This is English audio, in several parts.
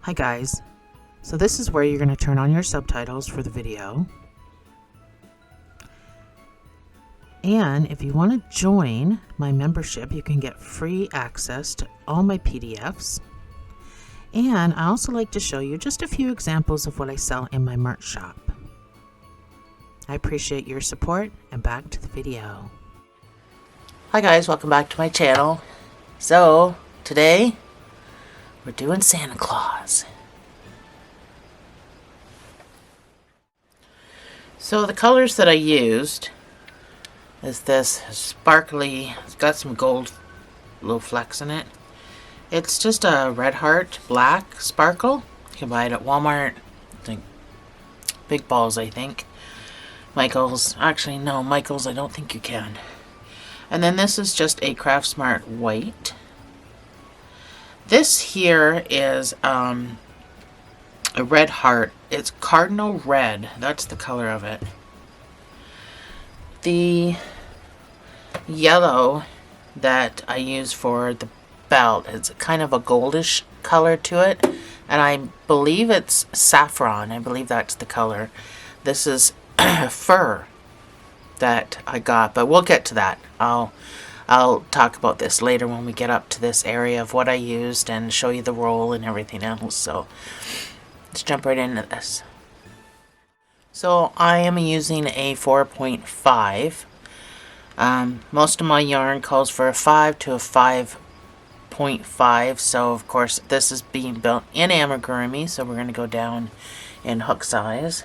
Hi guys, so this is where you're going to turn on your subtitles for the video. And if you want to join my membership, you can get free access to all my PDFs. And I also like to show you just a few examples of what I sell in my merch shop. I appreciate your support, and back to the video. Hi guys, welcome back to my channel. So, today, we're doing Santa Claus. So the colors that I used is this sparkly, it's got some gold little flecks in it. It's just a red heart black sparkle. You can buy it at Walmart. I think Big Balls, I think. Michael's, actually no, Michael's I don't think you can. And then this is just a Craft Smart white. This here is a red heart. It's cardinal red. That's the color of it. The yellow that I use for the belt, it's kind of a goldish color to it. And I believe it's saffron. I believe that's the color. This is fur that I got, but we'll get to that. I'll talk about this later when we get up to this area of what I used and show you the roll and everything else. So let's jump right into this. So I am using a 4.5. Most of my yarn calls for a 5 to a 5.5. So of course this is being built in amigurumi, so we're going to go down in hook size.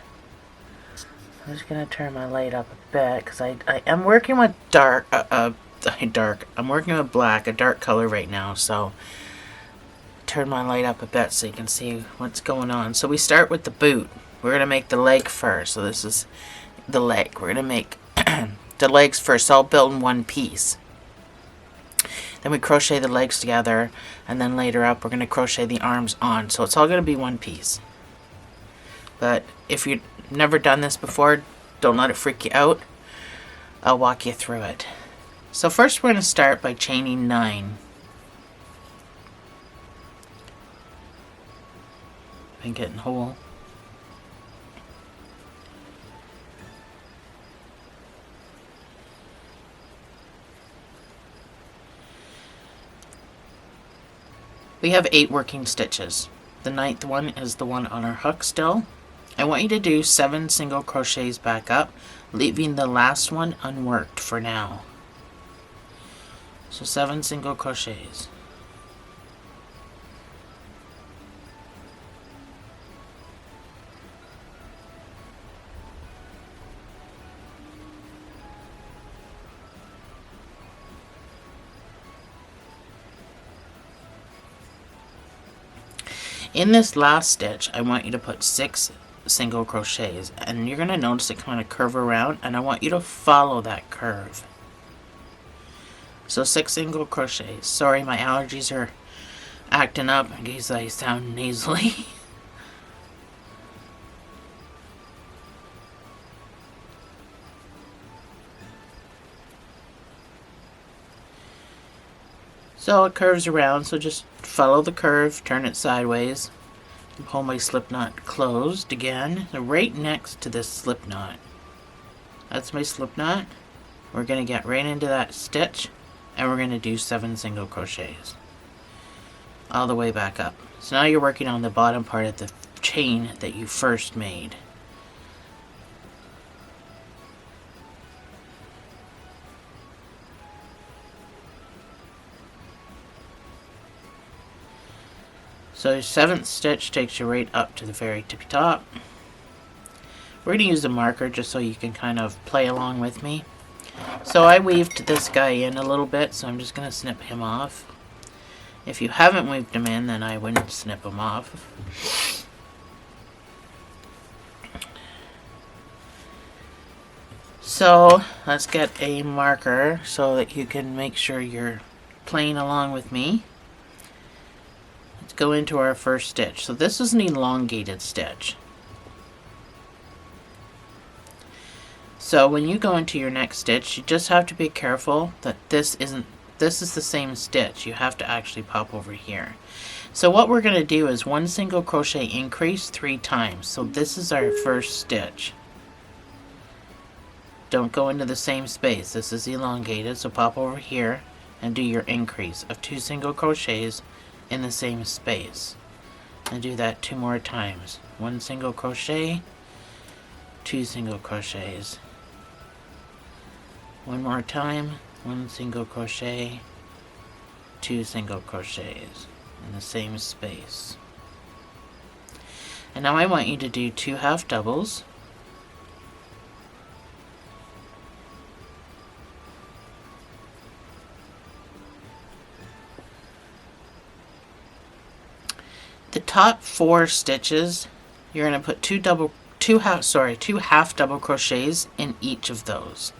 I'm just going to turn my light up a bit because I am working with I'm working with black, a dark color right now, so turn my light up a bit so you can see what's going on. So we start with the boot. We're going to make the leg first. So this is the leg. We're going to make the legs first, all built in one piece. Then we crochet the legs together, and then later up we're going to crochet the arms on. So it's all going to be one piece. But if you've never done this before, don't let it freak you out. I'll walk you through it. So first we're going to start by chaining 9. I'm getting whole. We have 8 working stitches. The 9th one is the one on our hook still. I want you to do 7 single crochets back up, leaving the last one unworked for now. So 7 single crochets. In this last stitch, I want you to put 6 single crochets, and you're going to notice it kind of curve around, and I want you to follow that curve. So 6 single crochets. Sorry, my allergies are acting up in case I sound nasally. So it curves around, so just follow the curve, turn it sideways, and pull my slip knot closed again, right next to this slip knot. That's my slip knot. We're going to get right into that stitch, and we're going to do 7 single crochets all the way back up. So now you're working on the bottom part of the chain that you first made. So your 7th stitch takes you right up to the very tippy top. We're going to use a marker just so you can kind of play along with me. So I weaved this guy in a little bit, so I'm just going to snip him off. If you haven't weaved him in, then I wouldn't snip him off. So let's get a marker so that you can make sure you're playing along with me. Let's go into our first stitch. So this is an elongated stitch. So when you go into your next stitch, you just have to be careful that this isn't this is the same stitch. You have to actually pop over here. So what we're going to do is 1 single crochet increase 3 times. So this is our first stitch. Don't go into the same space. This is elongated, so pop over here and do your increase of 2 single crochets in the same space. And do that 2 more times. 1 single crochet, 2 single crochets. 1 more time, 1 single crochet, 2 single crochets in the same space. And now I want you to do 2 half doubles. The top 4 stitches, you're going to put two half double crochets in each of those.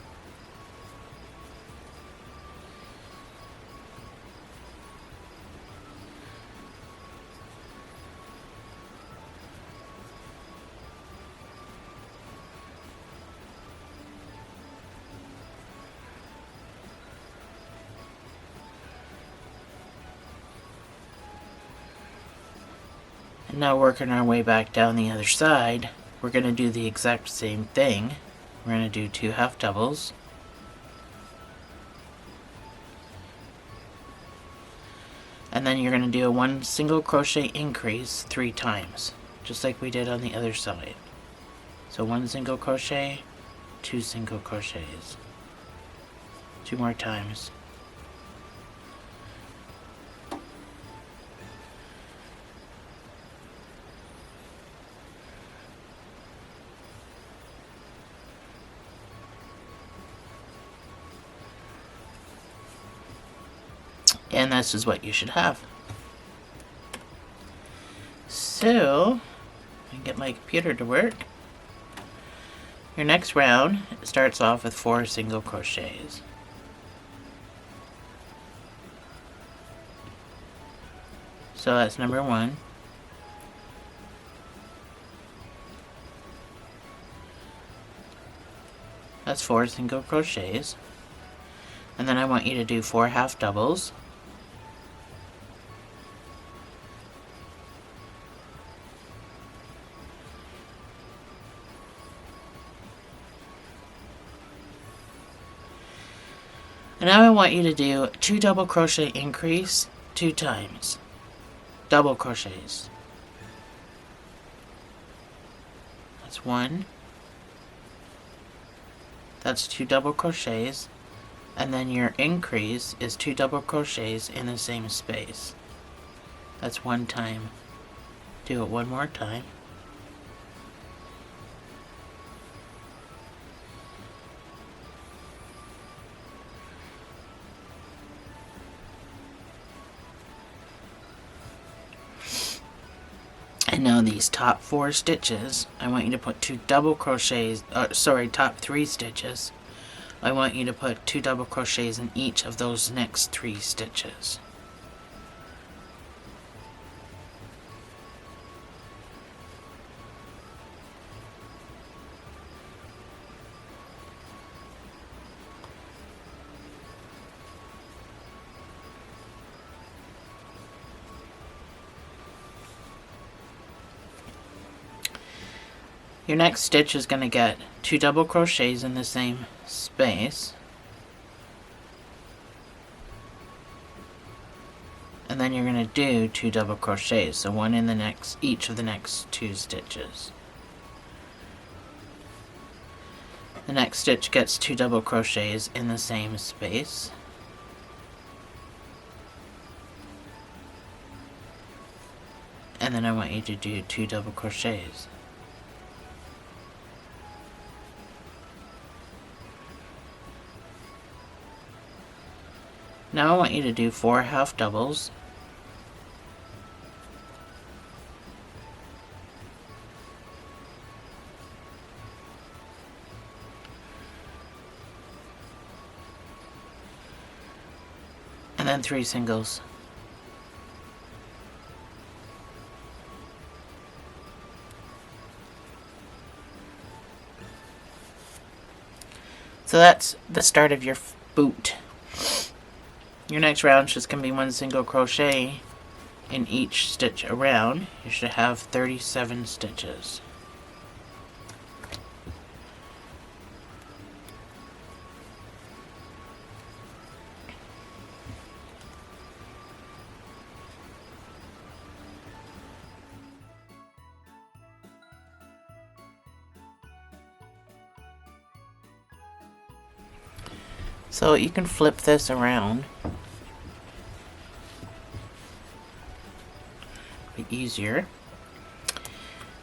And now working our way back down the other side, we're going to do the exact same thing. We're going to do 2 half doubles. And then you're going to do a 1 single crochet increase 3 times, just like we did on the other side. So 1 single crochet, 2 single crochets. 2 more times. And this is what you should have. So, I can get my computer to work. Your next round starts off with 4 single crochets. So that's number 1. That's 4 single crochets. And then I want you to do 4 half doubles. And now I want you to do 2 double crochet increase 2 times. Double crochets. That's 1. That's 2 double crochets. And then your increase is 2 double crochets in the same space. That's 1 time. Do it 1 more time. And now these top 4 stitches, I want you to put 2 double crochets, top 3 stitches. I want you to put 2 double crochets in each of those next 3 stitches. Your next stitch is going to get 2 double crochets in the same space. And then you're going to do 2 double crochets, so 1 in each of the next 2 stitches. The next stitch gets 2 double crochets in the same space. And then I want you to do 2 double crochets. Now I want you to do 4 half doubles. And then 3 singles. So that's the start of your boot. Your next round is just going to be 1 single crochet in each stitch around. You should have 37 stitches. So you can flip this around. Be easier.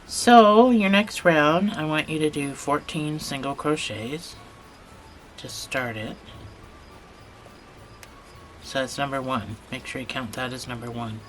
So your next round, I want you to do 14 single crochets to start it. So that's number 1. Make sure you count that as number 1.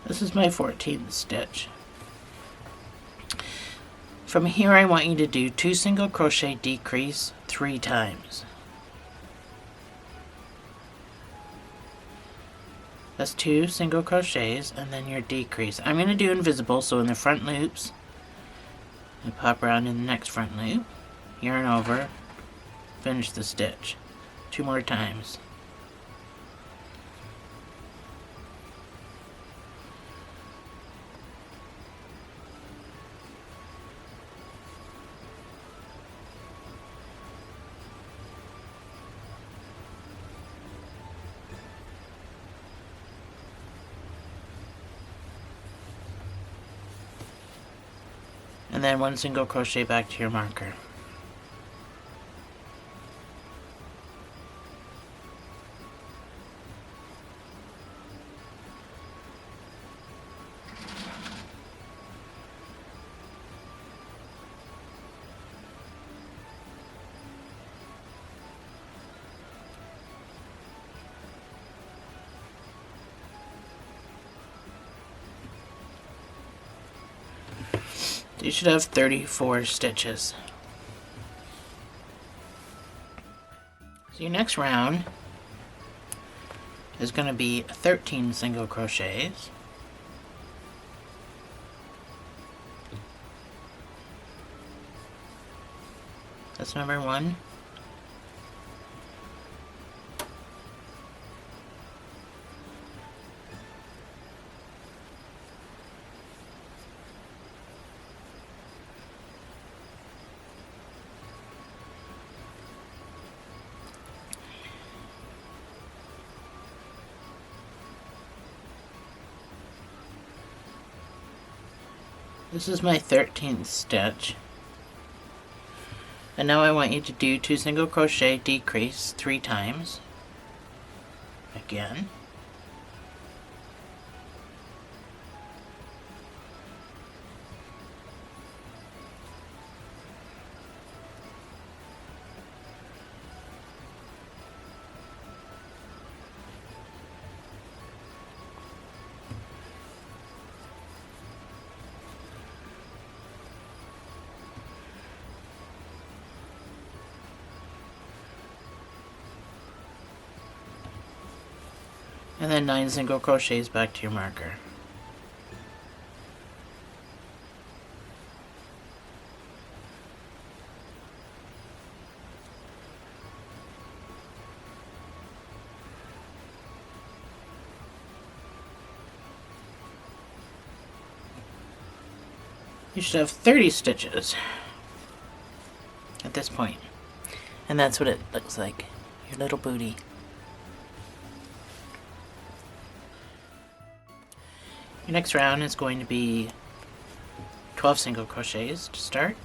This is my 14th stitch. From here I want you to do 2 single crochet decrease 3 times. That's 2 single crochets and then your decrease. I'm going to do invisible, so in the front loops, you pop around in the next front loop, yarn over, finish the stitch 2 more times. And then 1 single crochet back to your marker. You should have 34 stitches. So your next round is going to be 13 single crochets. That's number 1. This is my 13th stitch. And now I want you to do 2 single crochet decrease 3 times. Again. And then 9 single crochets back to your marker. You should have 30 stitches at this point. And that's what it looks like, your little booty. Your next round is going to be 12 single crochets to start.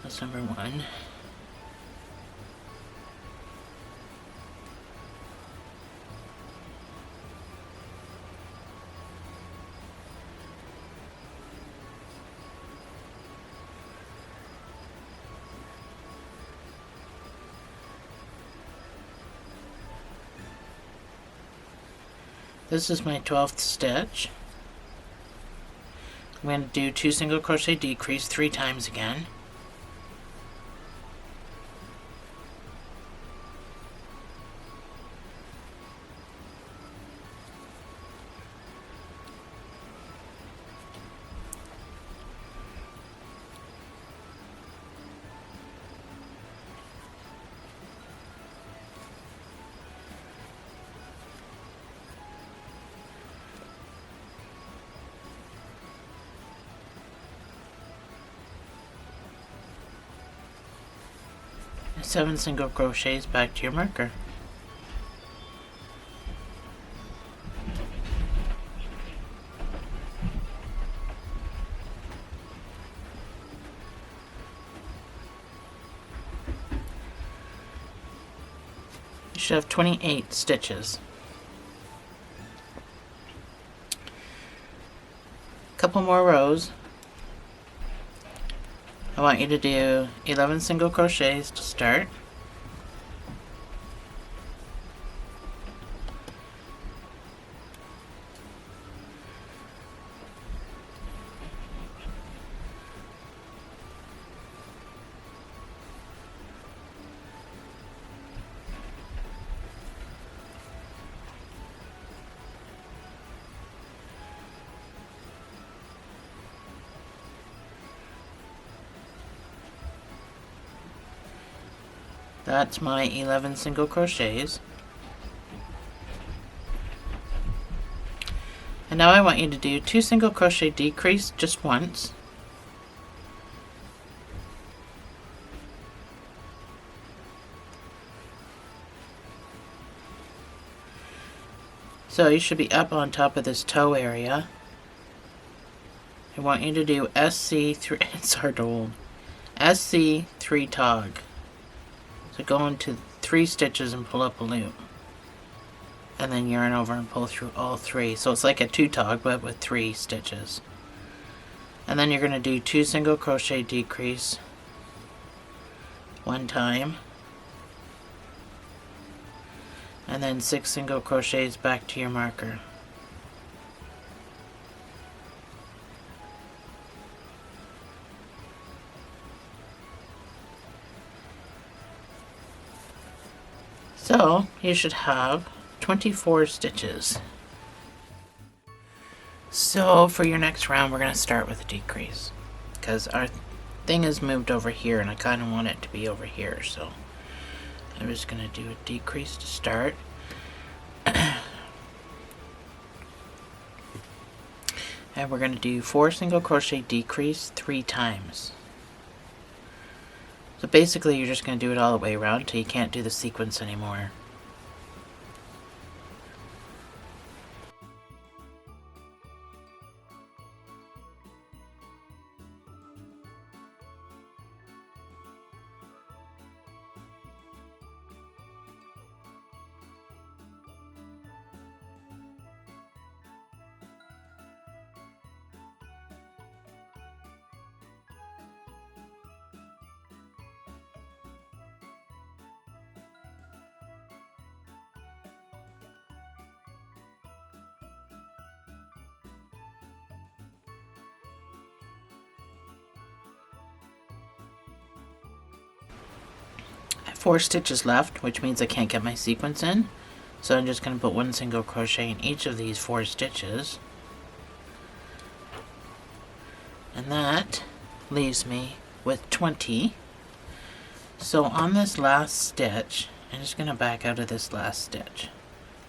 That's number 1. This is my 12th stitch. I'm going to do 2 single crochet decrease 3 times again. And 7 single crochets back to your marker. You should have 28 stitches. Couple more rows. I want you to do 11 single crochets to start. That's my 11 single crochets. And now I want you to do 2 single crochet decrease just once. So you should be up on top of this toe area. I want you to do SC3, it's hard to hold, SC3 tog. So go into 3 stitches and pull up a loop. And then yarn over and pull through all 3. So it's like a 2 tog but with 3 stitches. And then you're going to do 2 single crochet decrease 1 time. And then 6 single crochets back to your marker. So you should have 24 stitches. So for your next round, we're going to start with a decrease because our thing is moved over here and I kind of want it to be over here. So I'm just going to do a decrease to start. And we're going to do 4 single crochet decrease 3 times. So basically you're just going to do it all the way around until you can't do the sequence anymore. I have 4 stitches left, which means I can't get my sequence in. So I'm just going to put 1 single crochet in each of these 4 stitches. And that leaves me with 20. So on this last stitch, I'm just going to back out of this last stitch.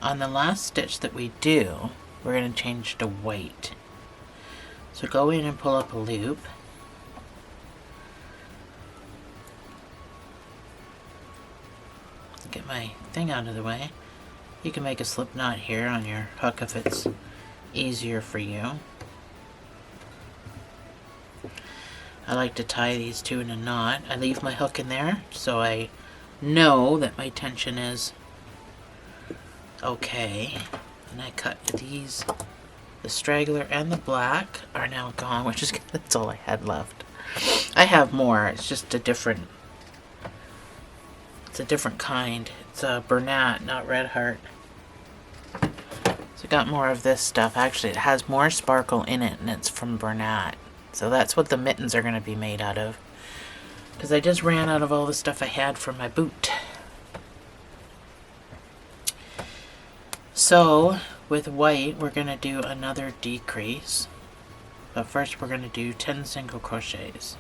On the last stitch that we do, we're going to change to white. So go in and pull up a loop. Get my thing out of the way. You can make a slip knot here on your hook if it's easier for you. I like to tie these two in a knot. I leave my hook in there so I know that my tension is okay. And I cut these. The straggler and the black are now gone, which is good. That's all I had left. I have more. It's just a different. It's a different kind. It's a Bernat, not Red Heart. So So I got more of this stuff. Actually, it has more sparkle in it, and it's from Bernat. So that's what the mittens are going to be made out of. Because I just ran out of all the stuff I had for my boot. So, with white, we're going to do another decrease. But first we're going to do 10 single crochets.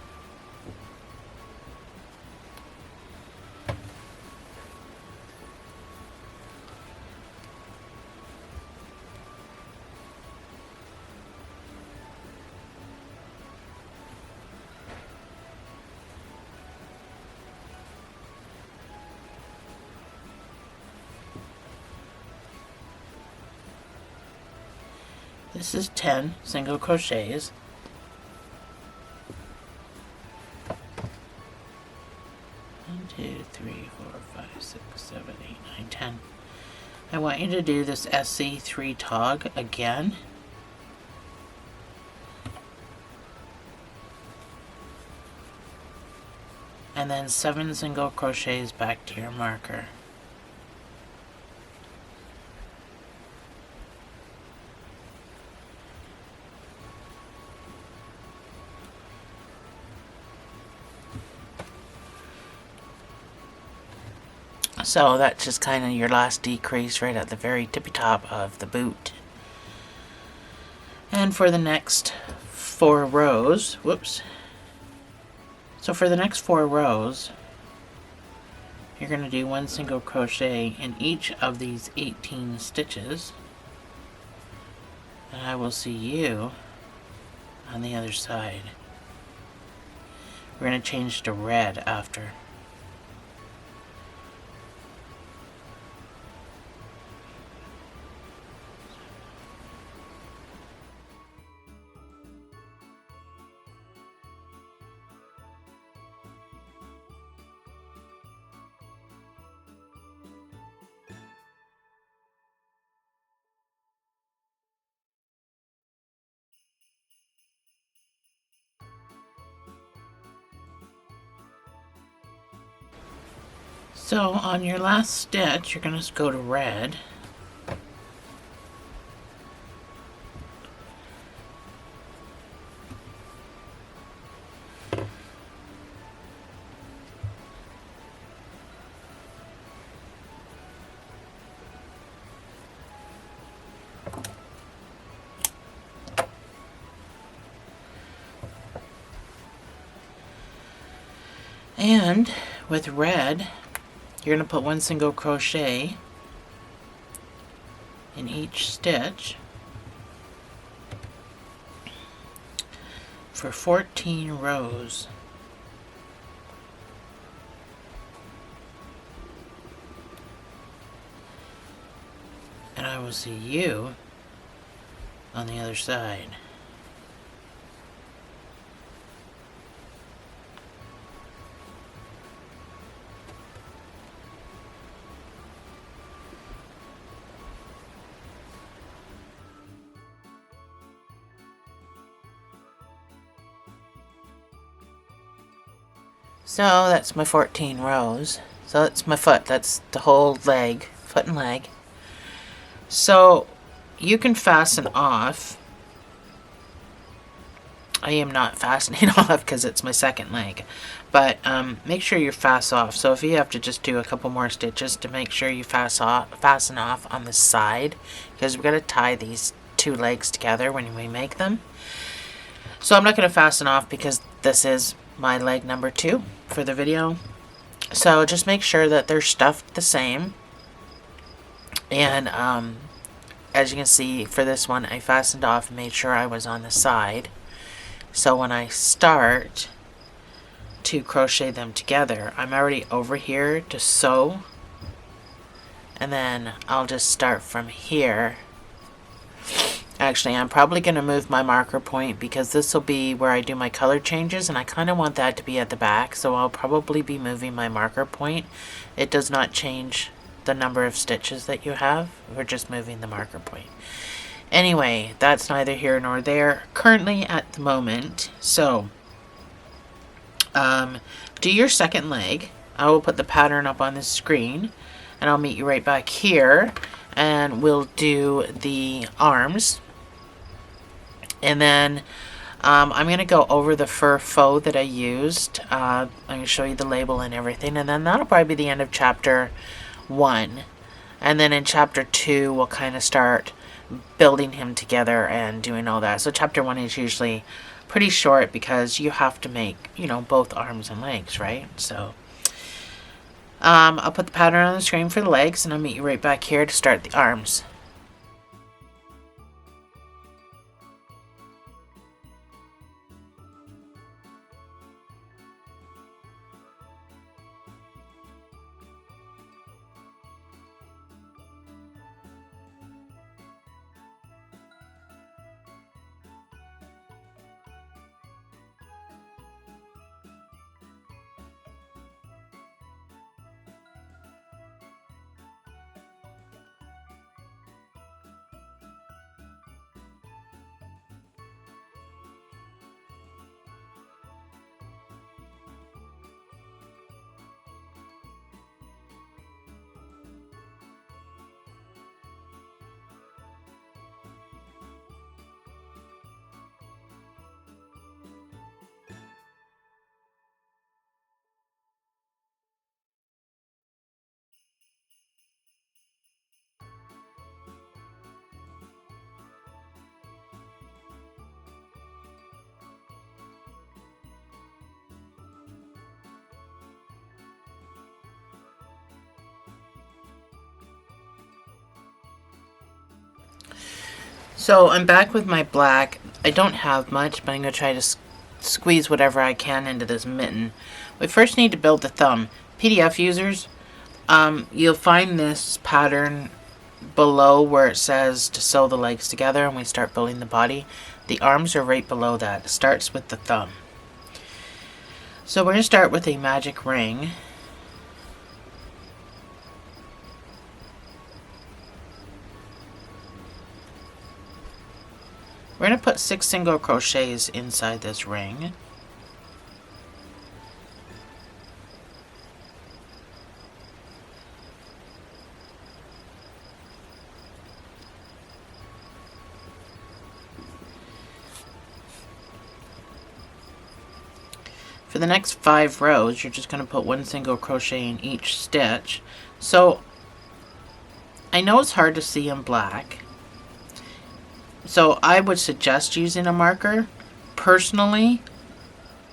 This is 10 single crochets. One, 2, 3, 4, 5, 6, 7, 8, 9, 10. I want you to do this SC3 tog again. And then 7 single crochets back to your marker. So that's just kind of your last decrease right at the very tippy top of the boot. And for the next 4 rows, So for the next 4 rows, you're going to do 1 single crochet in each of these 18 stitches. And I will see you on the other side. We're going to change to red after. So on your last stitch, you're going to go to red. And with red, you're going to put 1 single crochet in each stitch for 14 rows. And I will see you on the other side. So that's my 14 rows. So that's my foot. That's the whole leg, foot and leg. So you can fasten off. I am not fastening off because it's my second leg. But make sure you fasten off. So if you have to just do a couple more stitches to make sure you fasten off on the side, because we're going to tie these 2 legs together when we make them. So I'm not going to fasten off because this is my leg number 2 for the video. So just make sure that they're stuffed the same. And as you can see for this one, I fastened off and made sure I was on the side. So when I start to crochet them together, I'm already over here to sew. And then I'll just start from here. Actually, I'm probably going to move my marker point because this will be where I do my color changes, and I kind of want that to be at the back, so I'll probably be moving my marker point. It does not change the number of stitches that you have. We're just moving the marker point. Anyway, that's neither here nor there currently at the moment. So, do your second leg. I will put the pattern up on the screen, and I'll meet you right back here. and we'll do the arms. And then I'm going to go over the fur faux that I used. I'm going to show you the label and everything, and then that'll probably be the end of chapter 1. And then in chapter 2, we'll kind of start building him together and doing all that. So chapter 1 is usually pretty short because you have to make, both arms and legs, right? So I'll put the pattern on the screen for the legs, and I'll meet you right back here to start the arms. So I'm back with my black. I don't have much, but I'm going to try to squeeze whatever I can into this mitten. We first need to build the thumb. PDF users, you'll find this pattern below where it says to sew the legs together and we start building the body. The arms are right below that. It starts with the thumb. So we're going to start with a magic ring. We're going to put 6 single crochets inside this ring. For the next 5 rows, you're just going to put 1 single crochet in each stitch. So I know it's hard to see in black, so I would suggest using a marker. Personally,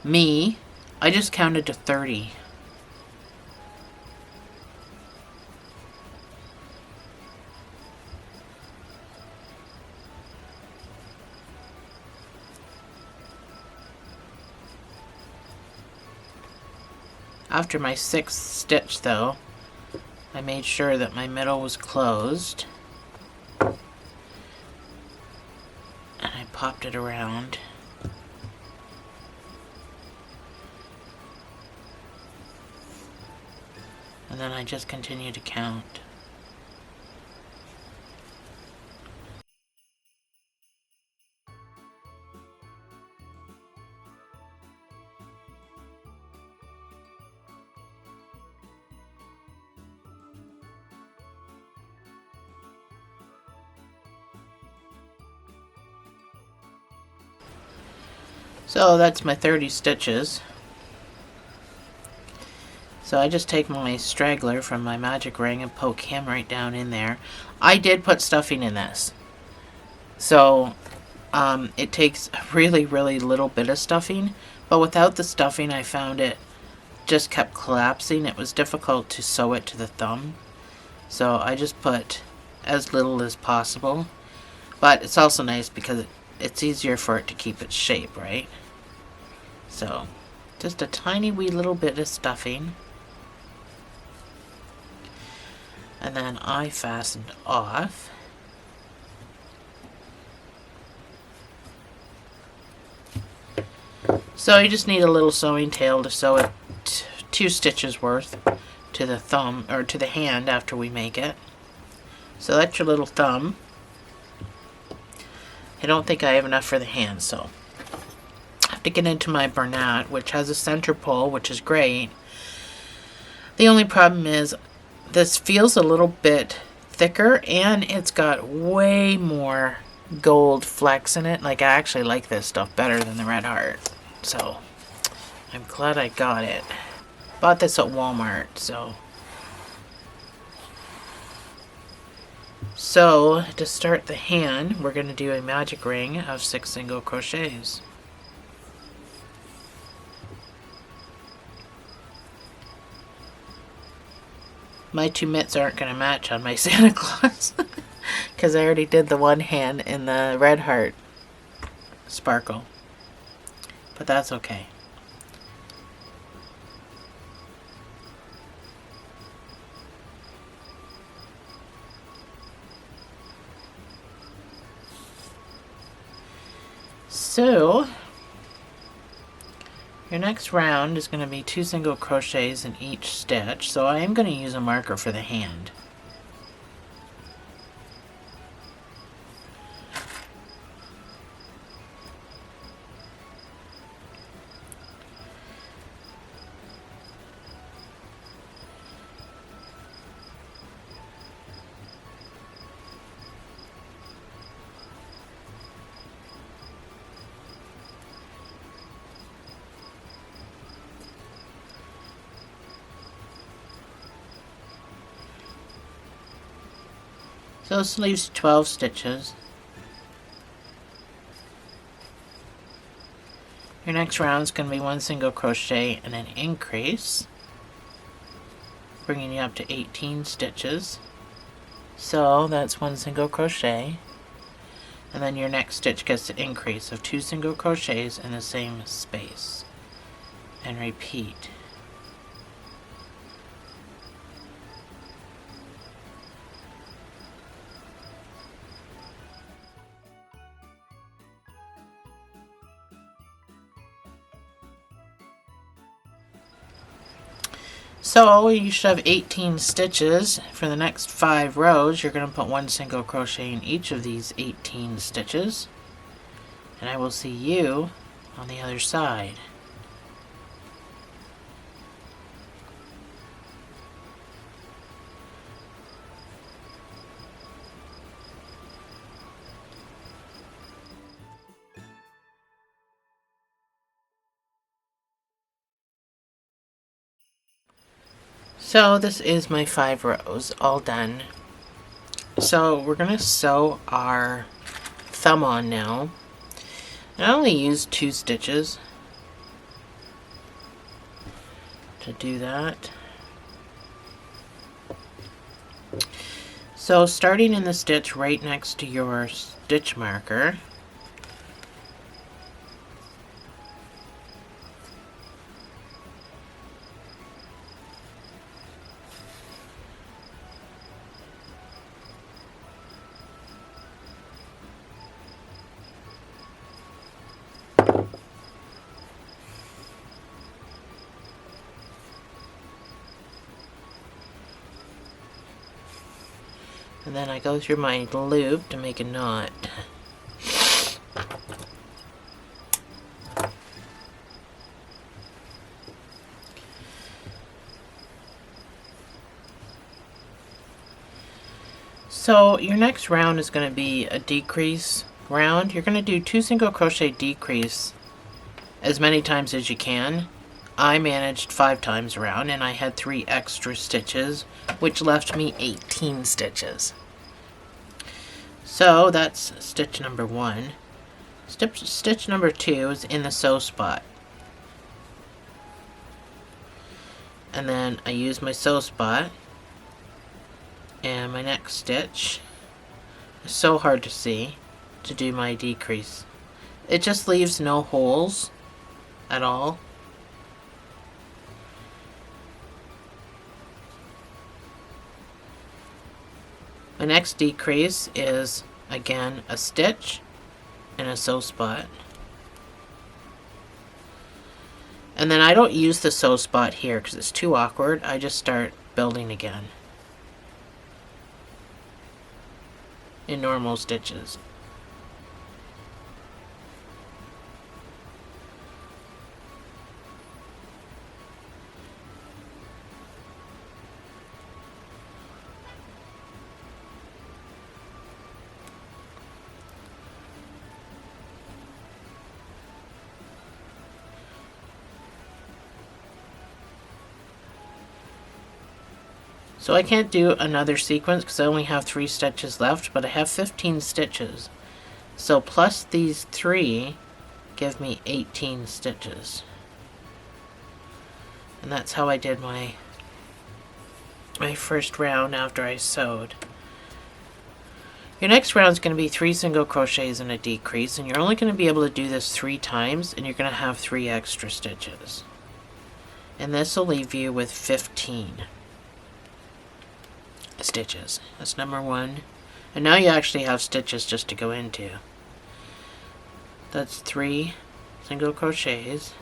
I just counted to 30. After my 6th stitch, though, I made sure that my middle was closed. And I popped it around. And then I just continue to count. So that's my 30 stitches. So I just take my straggler from my magic ring and poke him right down in there. I did put stuffing in this. So it takes a really, really little bit of stuffing. But without the stuffing, I found it just kept collapsing. It was difficult to sew it to the thumb. So I just put as little as possible. But it's also nice because it's easier for it to keep its shape, right? So, just a tiny wee little bit of stuffing. And then I fastened off. So you just need a little sewing tail to sew it 2 stitches worth to the thumb, or to the hand after we make it. So that's your little thumb. I don't think I have enough for the hand, so I have to get into my Bernat, which has a center pole, which is great. The only problem is this feels a little bit thicker and it's got way more gold flecks in it. Like, I actually like this stuff better than the Red Heart. So, I'm glad I got it. Bought this at Walmart, so. So, to start the hand, we're going to do a magic ring of 6 single crochets. My 2 mitts aren't going to match on my Santa Claus because I already did the one hand in the Red Heart sparkle. But that's okay. So, your next round is going to be 2 single crochets in each stitch, so I am going to use a marker for the hand. So this leaves 12 stitches. Your next round is going to be 1 single crochet and an increase, bringing you up to 18 stitches. So that's 1 single crochet, and then your next stitch gets an increase of 2 single crochets in the same space, and repeat. So you should have 18 stitches. For the next 5 rows, you're going to put 1 single crochet in each of these 18 stitches. And I will see you on the other side. So this is my 5 rows all done. So we're going to sew our thumb on now. I only used 2 stitches to do that. So starting in the stitch right next to your stitch marker, and then I go through my loop to make a knot. So your next round is going to be a decrease round. You're going to do 2 single crochet decrease as many times as you can. I managed 5 times around and I had 3 extra stitches, which left me 18 stitches. So that's stitch number 1. Stitch number 2 is in the sew spot. And then I use my sew spot, and my next stitch is so hard to see to do my decrease. It just leaves no holes at all. My next decrease is again a stitch and a sew spot. And then I don't use the sew spot here because it's too awkward. I just start building again in normal stitches. So I can't do another sequence because I only have 3 stitches left, but I have 15 stitches. So plus these 3 give me 18 stitches. And that's how I did my first round after I sewed. Your next round is going to be 3 single crochets and a decrease, and you're only going to be able to do this 3 times, and you're going to have 3 extra stitches. And this will leave you with 15 stitches. That's number 1. And now you actually have stitches just to go into. That's 3 single crochets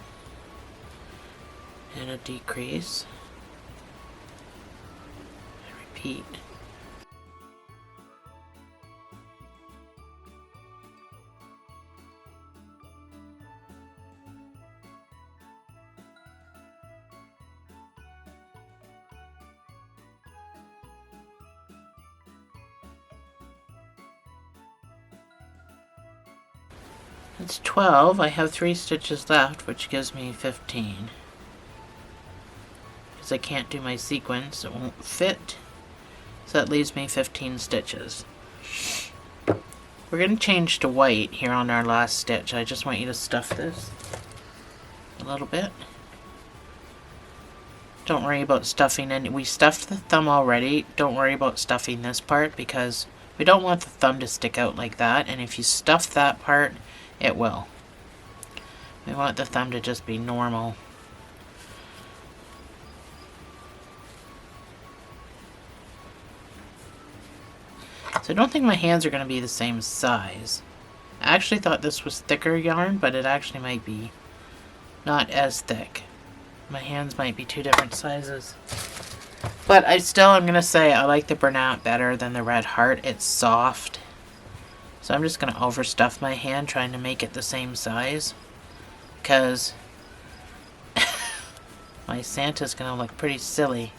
and a decrease. And repeat. It's 12. I have 3 stitches left, which gives me 15. Because I can't do my sequence, it won't fit. So that leaves me 15 stitches. We're going to change to white here on our last stitch. I just want you to stuff this a little bit. Don't worry about stuffing any. We stuffed the thumb already. Don't worry about stuffing this part because we don't want the thumb to stick out like that. And if you stuff that part, it will. We want the thumb to just be normal. So I don't think my hands are going to be the same size. I actually thought this was thicker yarn, but it actually might be not as thick. My hands might be 2 different sizes. But I'm going to say I like the burnout better than the red heart. It's soft. So I'm just going to overstuff my hand trying to make it the same size. Because my Santa's going to look pretty silly.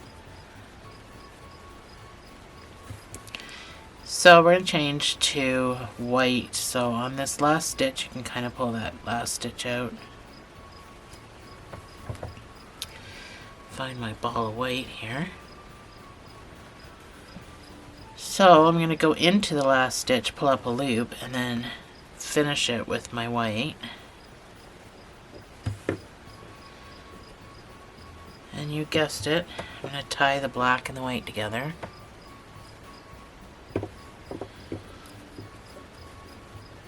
So we're going to change to white. So on this last stitch, you can kind of pull that last stitch out. Find my ball of white here. So I'm going to go into the last stitch, pull up a loop, and then finish it with my white. And you guessed it, I'm going to tie the black and the white together.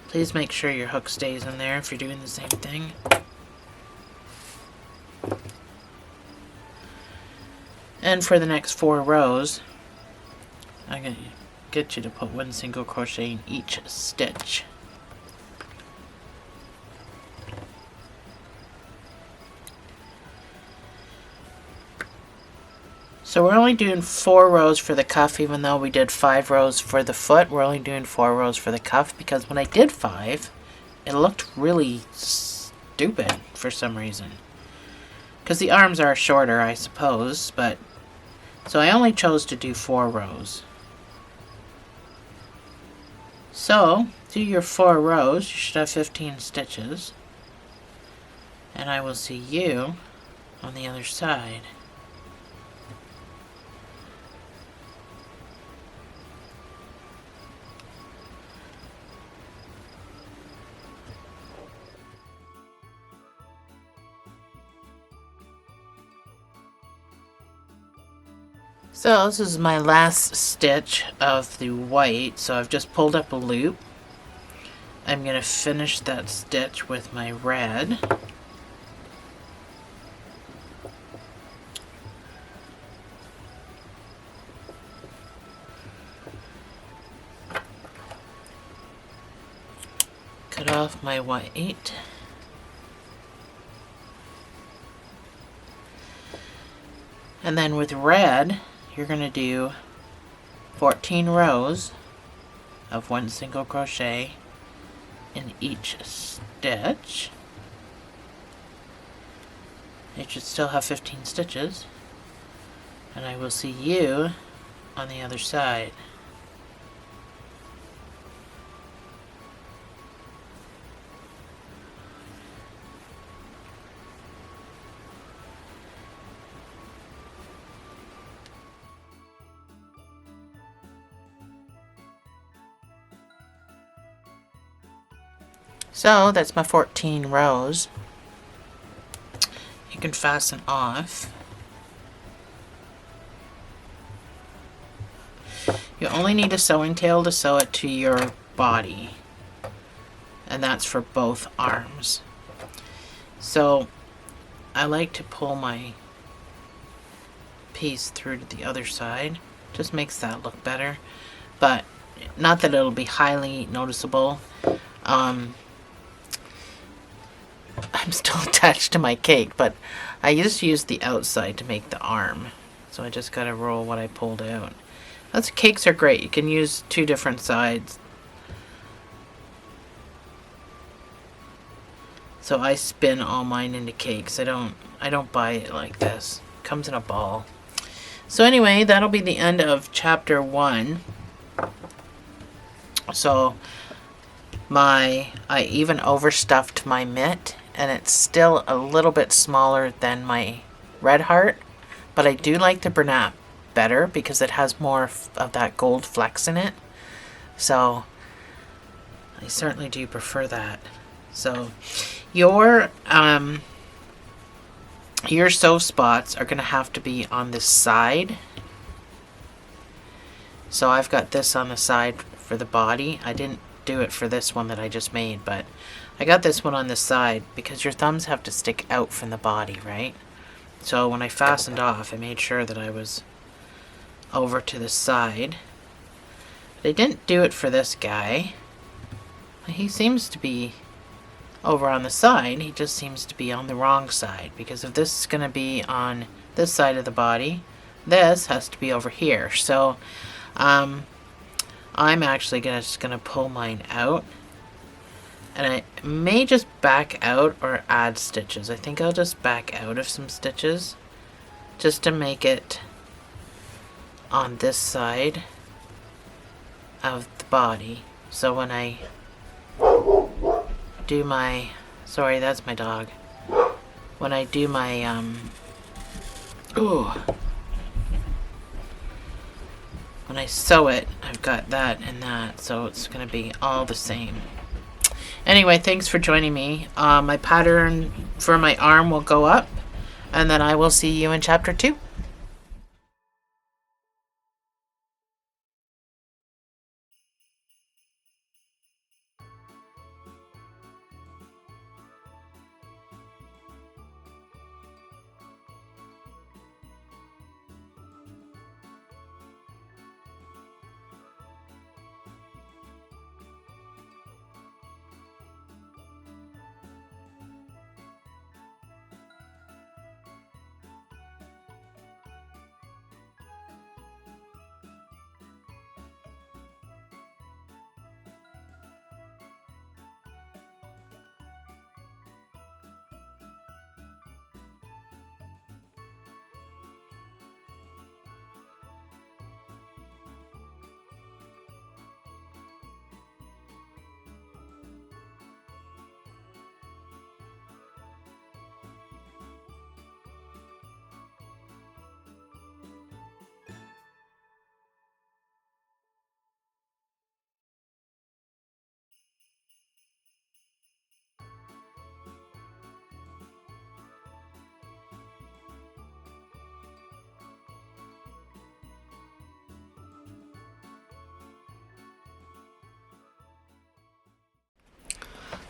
Please make sure your hook stays in there if you're doing the same thing. And for the next 4 rows, I'm going to get you to put 1 single crochet in each stitch. So we're only doing 4 rows for the cuff, even though we did 5 rows for the foot. We're only doing 4 rows for the cuff because when I did 5, it looked really stupid for some reason. Because the arms are shorter, I suppose, but so I only chose to do 4 rows. So, do your 4 rows, you should have 15 stitches. And I will see you on the other side. So this is my last stitch of the white, so I've just pulled up a loop. I'm going to finish that stitch with my red. Cut off my white. And then with red, you're going to do 14 rows of 1 single crochet in each stitch. You should still have 15 stitches. And I will see you on the other side. So that's my 14 rows. You can fasten off. You only need a sewing tail to sew it to your body, and that's for both arms. So I like to pull my piece through to the other side. Just makes that look better, but not that it'll be highly noticeable. I'm still attached to my cake, but I just used the outside to make the arm. So I just gotta roll what I pulled out. Those cakes are great. You can use 2 different sides. So I spin all mine into cakes. I don't buy it like this. It comes in a ball. So anyway, that'll be the end of chapter 1. So I even overstuffed my mitt, and it's still a little bit smaller than my red heart, but I do like the Bernat better because it has more of that gold flecks in it. So I certainly do prefer that. So your sew spots are going to have to be on this side. So I've got this on the side for the body. I didn't do it for this one that I just made, but I got this one on the side because your thumbs have to stick out from the body, right? So when I fastened off, I made sure that I was over to the side. But I didn't do it for this guy. He seems to be over on the side. He just seems to be on the wrong side, because if this is going to be on this side of the body, this has to be over here. So I'm actually just gonna pull mine out, and I may just back out or add stitches. I think I'll just back out of some stitches just to make it on this side of the body. So when I do my, sorry, that's my dog. When I do my when I sew it, I've got that and that, so it's going to be all the same. Anyway, thanks for joining me. My pattern for my arm will go up, and then I will see you in chapter 2.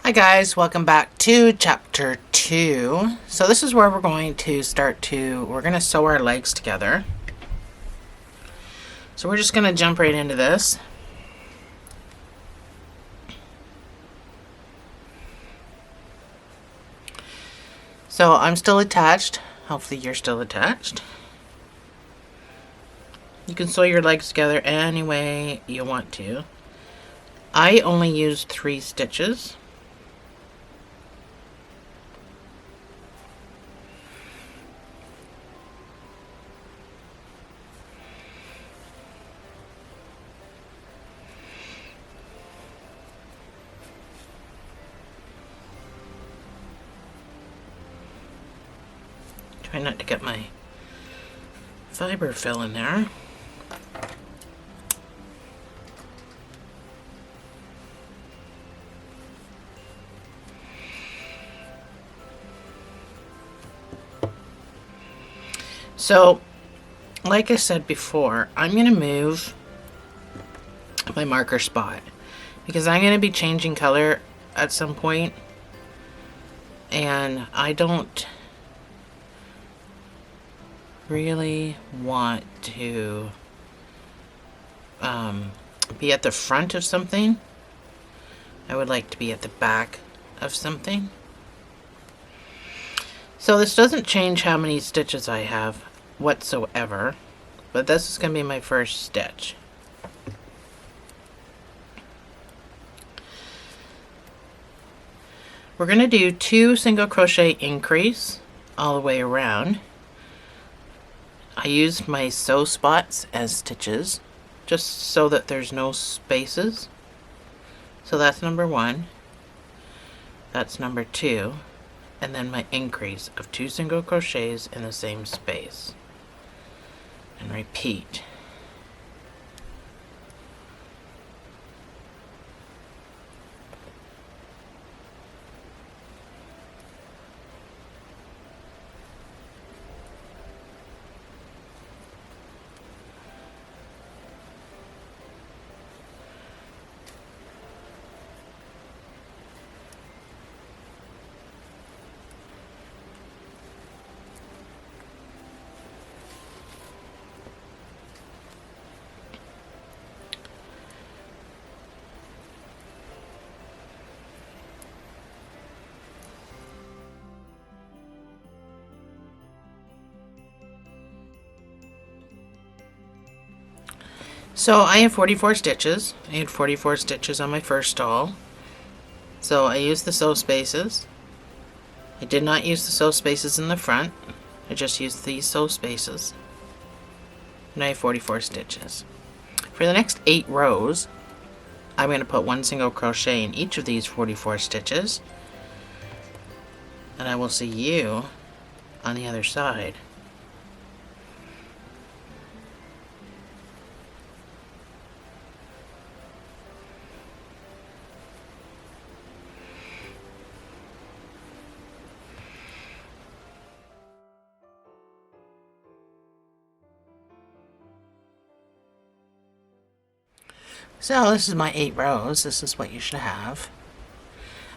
Hi guys, welcome back to chapter 2. So this is where we're going to we're going to sew our legs together. So we're just going to jump right into this. So I'm still attached. Hopefully you're still attached. You can sew your legs together any way you want to. I only used 3 stitches. Try not to get my fiber fill in there. So, like I said before, I'm going to move my marker spot because I'm going to be changing color at some point, and I don't really want to be at the front of something. I would like to be at the back of something. So this doesn't change how many stitches I have whatsoever, but this is going to be my first stitch. We're going to do 2 single crochet increase all the way around. I use my sew spots as stitches just so that there's no spaces. So that's number 1. That's number 2. And then my increase of 2 single crochets in the same space. And repeat. So I have 44 stitches. I had 44 stitches on my first stall. So I used the sew spaces. I did not use the sew spaces in the front. I just used these sew spaces. And I have 44 stitches. For the next 8 rows, I'm going to put 1 single crochet in each of these 44 stitches. And I will see you on the other side. So this is my 8 rows. This is what you should have.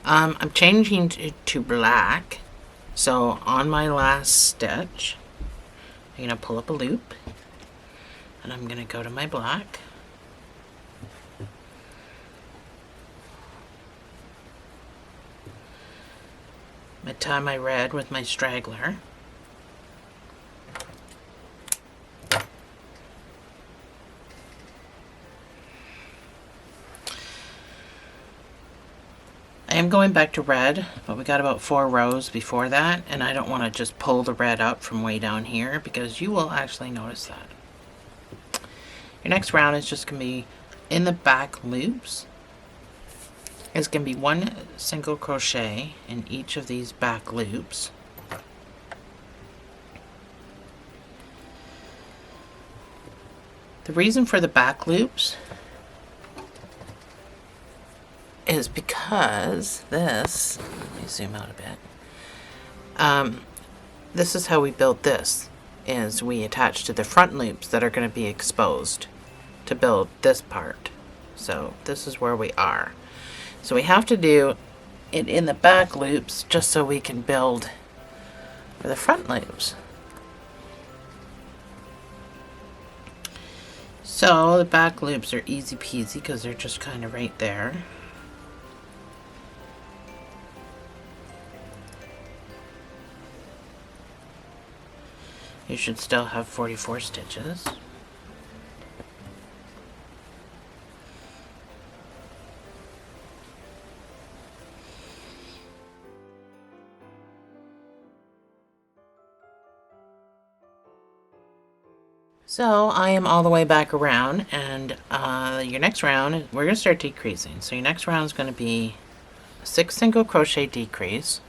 I'm changing to black. So on my last stitch, I'm going to pull up a loop. And I'm going to go to my black. I'm going to tie my red with my straggler. I am going back to red, but we got about 4 rows before that, and I don't want to just pull the red up from way down here because you will actually notice that. Your next round is just going to be in the back loops. It's going to be 1 single crochet in each of these back loops. The reason for the back loops is because this, let me zoom out a bit. This is how we build this, is we attach to the front loops that are going to be exposed to build this part. So this is where we are. So we have to do it in the back loops just so we can build for the front loops. So the back loops are easy peasy because they're just kind of right there. You should still have 44 stitches. So I am all the way back around, and your next round, we're going to start decreasing. So your next round is going to be a 6 single crochet decrease.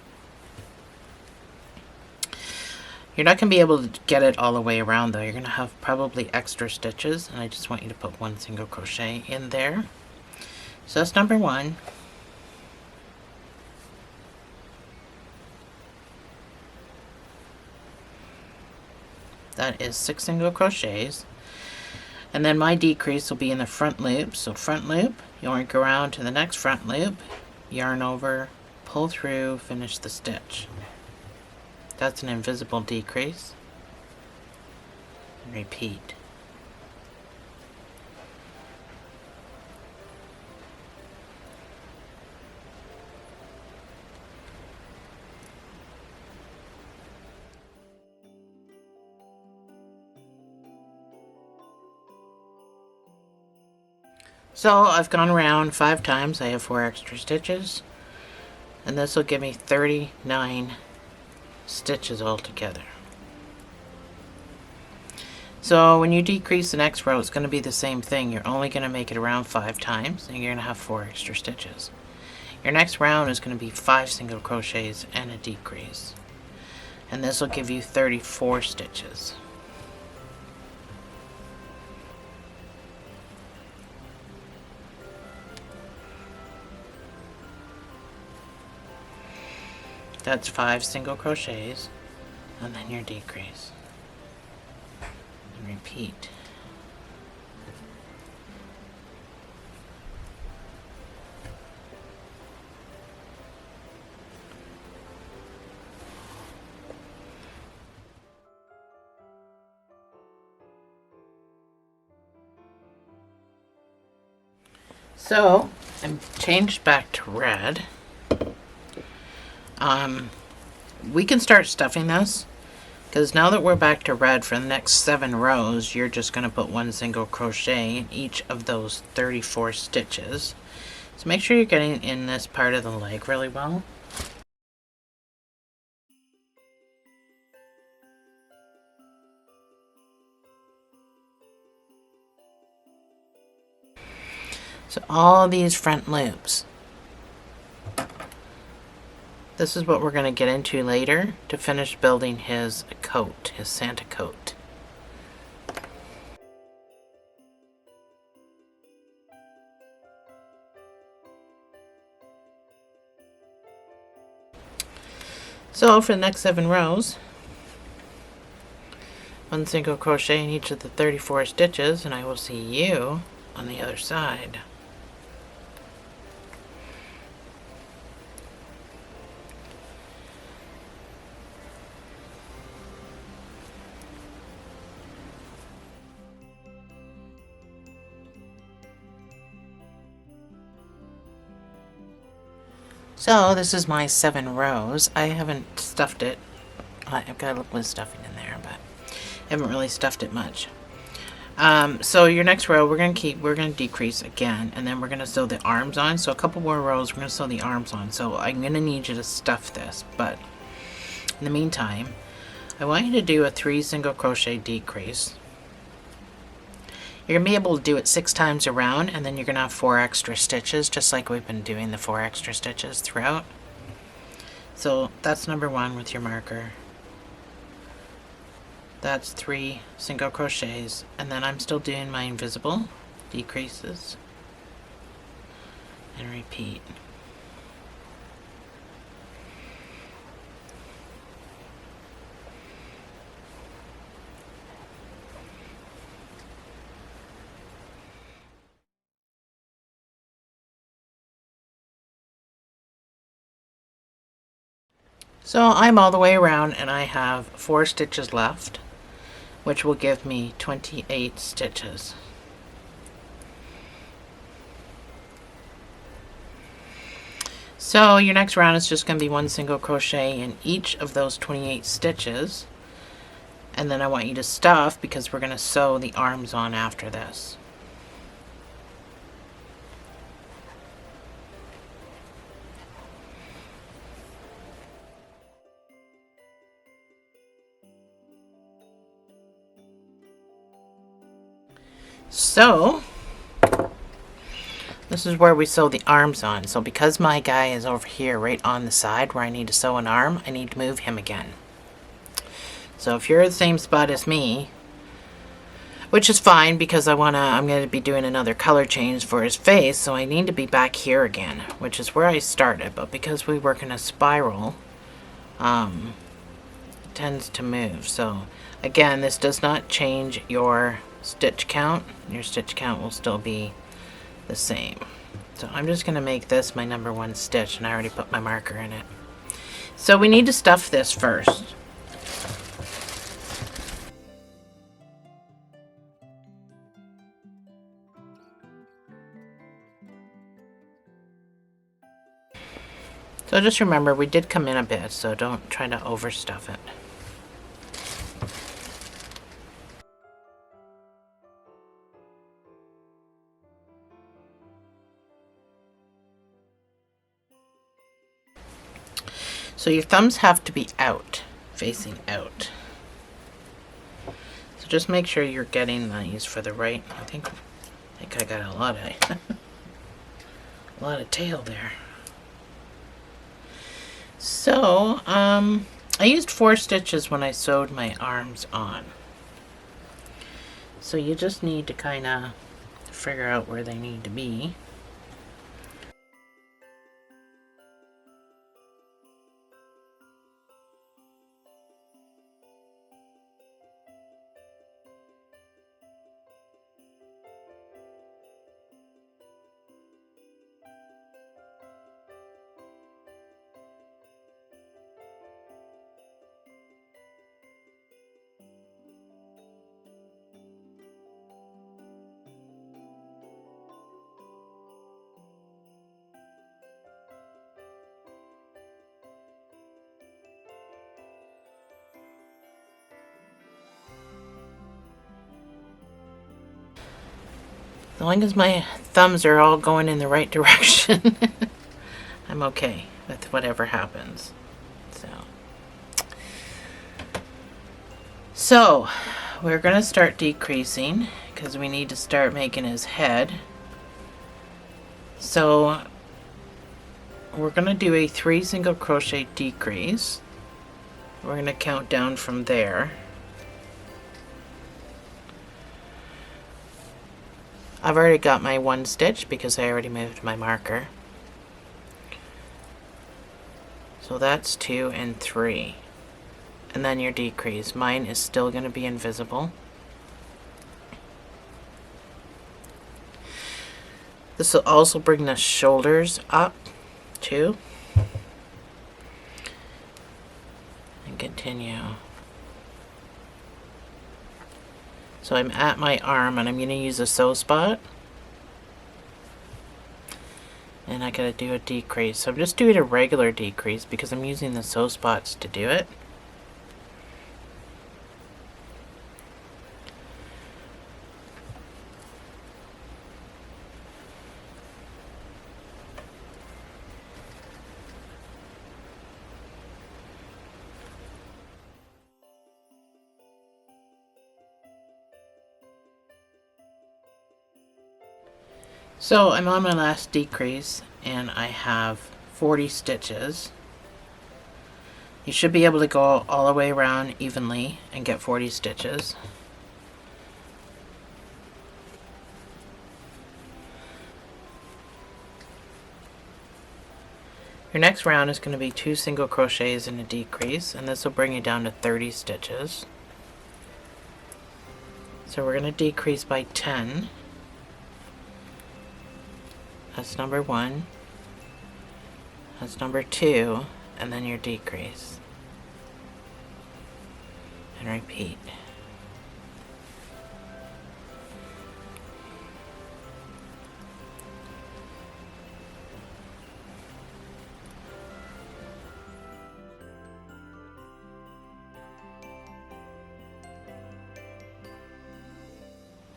You're not going to be able to get it all the way around though. You're going to have probably extra stitches, and I just want you to put 1 single crochet in there. So that's number 1. That is 6 single crochets. And then my decrease will be in the front loop. So front loop, you want to go around to the next front loop, yarn over, pull through, finish the stitch. That's an invisible decrease. And repeat. So I've gone around 5 times. I have 4 extra stitches, and this will give me 39 stitches altogether. So when you decrease the next row, it's going to be the same thing. You're only going to make it around 5 times, and you're going to have 4 extra stitches. Your next round is going to be 5 single crochets and a decrease, and this will give you 34 stitches. That's 5 single crochets, and then your decrease. And repeat. So, I'm changed back to red. We can start stuffing this, because now that we're back to red, for the next 7 rows, you're just going to put 1 single crochet in each of those 34 stitches. So make sure you're getting in this part of the leg really well. So all these front loops. This is what we're going to get into later to finish building his coat, his Santa coat. So for the next 7 rows, 1 single crochet in each of the 34 stitches, and I will see you on the other side. So this is my 7 rows. I haven't stuffed it. I've got a little bit of stuffing in there, but I haven't really stuffed it much. So your next row, we're gonna decrease again, and then we're gonna sew the arms on. So a couple more rows, we're gonna sew the arms on. So I'm gonna need you to stuff this, but in the meantime, I want you to do a 3 single crochet decrease. You're going to be able to do it 6 times around, and then you're going to have 4 extra stitches, just like we've been doing the 4 extra stitches throughout. So that's number 1 with your marker. That's 3 single crochets, and then I'm still doing my invisible decreases. And repeat. So I'm all the way around, and I have 4 stitches left, which will give me 28 stitches. So your next round is just going to be 1 single crochet in each of those 28 stitches, and then I want you to stuff because we're going to sew the arms on after this. So this is where we sew the arms on. So because my guy is over here right on the side where I need to sew an arm, I need to move him again. So if you're at the same spot as me, which is fine because I'm going to be doing another color change for his face, so I need to be back here again, which is where I started. But because we work in a spiral, tends to move. So again, this does not change your stitch count. Your stitch count will still be the same. So I'm just going to make this my number 1 stitch, and I already put my marker in it. So we need to stuff this first. So just remember, we did come in a bit, so don't try to overstuff it. So your thumbs have to be out, facing out. So just make sure you're getting these for the right. I think I got a lot of a lot of tail there. So I used 4 stitches when I sewed my arms on. So you just need to kind of figure out where they need to be. As long as my thumbs are all going in the right direction, I'm okay with whatever happens. So we're going to start decreasing because we need to start making his head. So we're going to do a 3 single crochet decrease. We're going to count down from there. I've already got my 1 stitch because I already moved my marker. So that's 2 and 3. And then your decrease. Mine is still going to be invisible. This will also bring the shoulders up too. And continue. So I'm at my arm and I'm going to use a sew spot. And I gotta do a decrease. So I'm just doing a regular decrease because I'm using the sew spots to do it. So I'm on my last decrease and I have 40 stitches. You should be able to go all the way around evenly and get 40 stitches. Your next round is going to be 2 single crochets and a decrease, and this will bring you down to 30 stitches. So we're going to decrease by 10. That's number 1. That's number 2, and then your decrease. And repeat.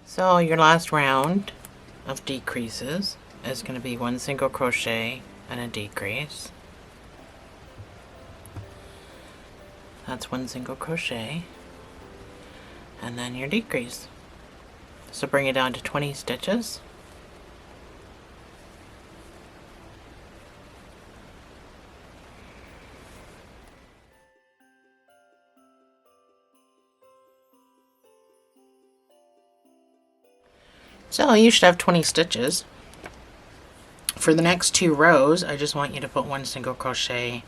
So your last round of decreases is going to be 1 single crochet and a decrease. That's 1 single crochet and then your decrease. So bring it down to 20 stitches. So you should have 20 stitches. For the next 2 rows, I just want you to put 1 single crochet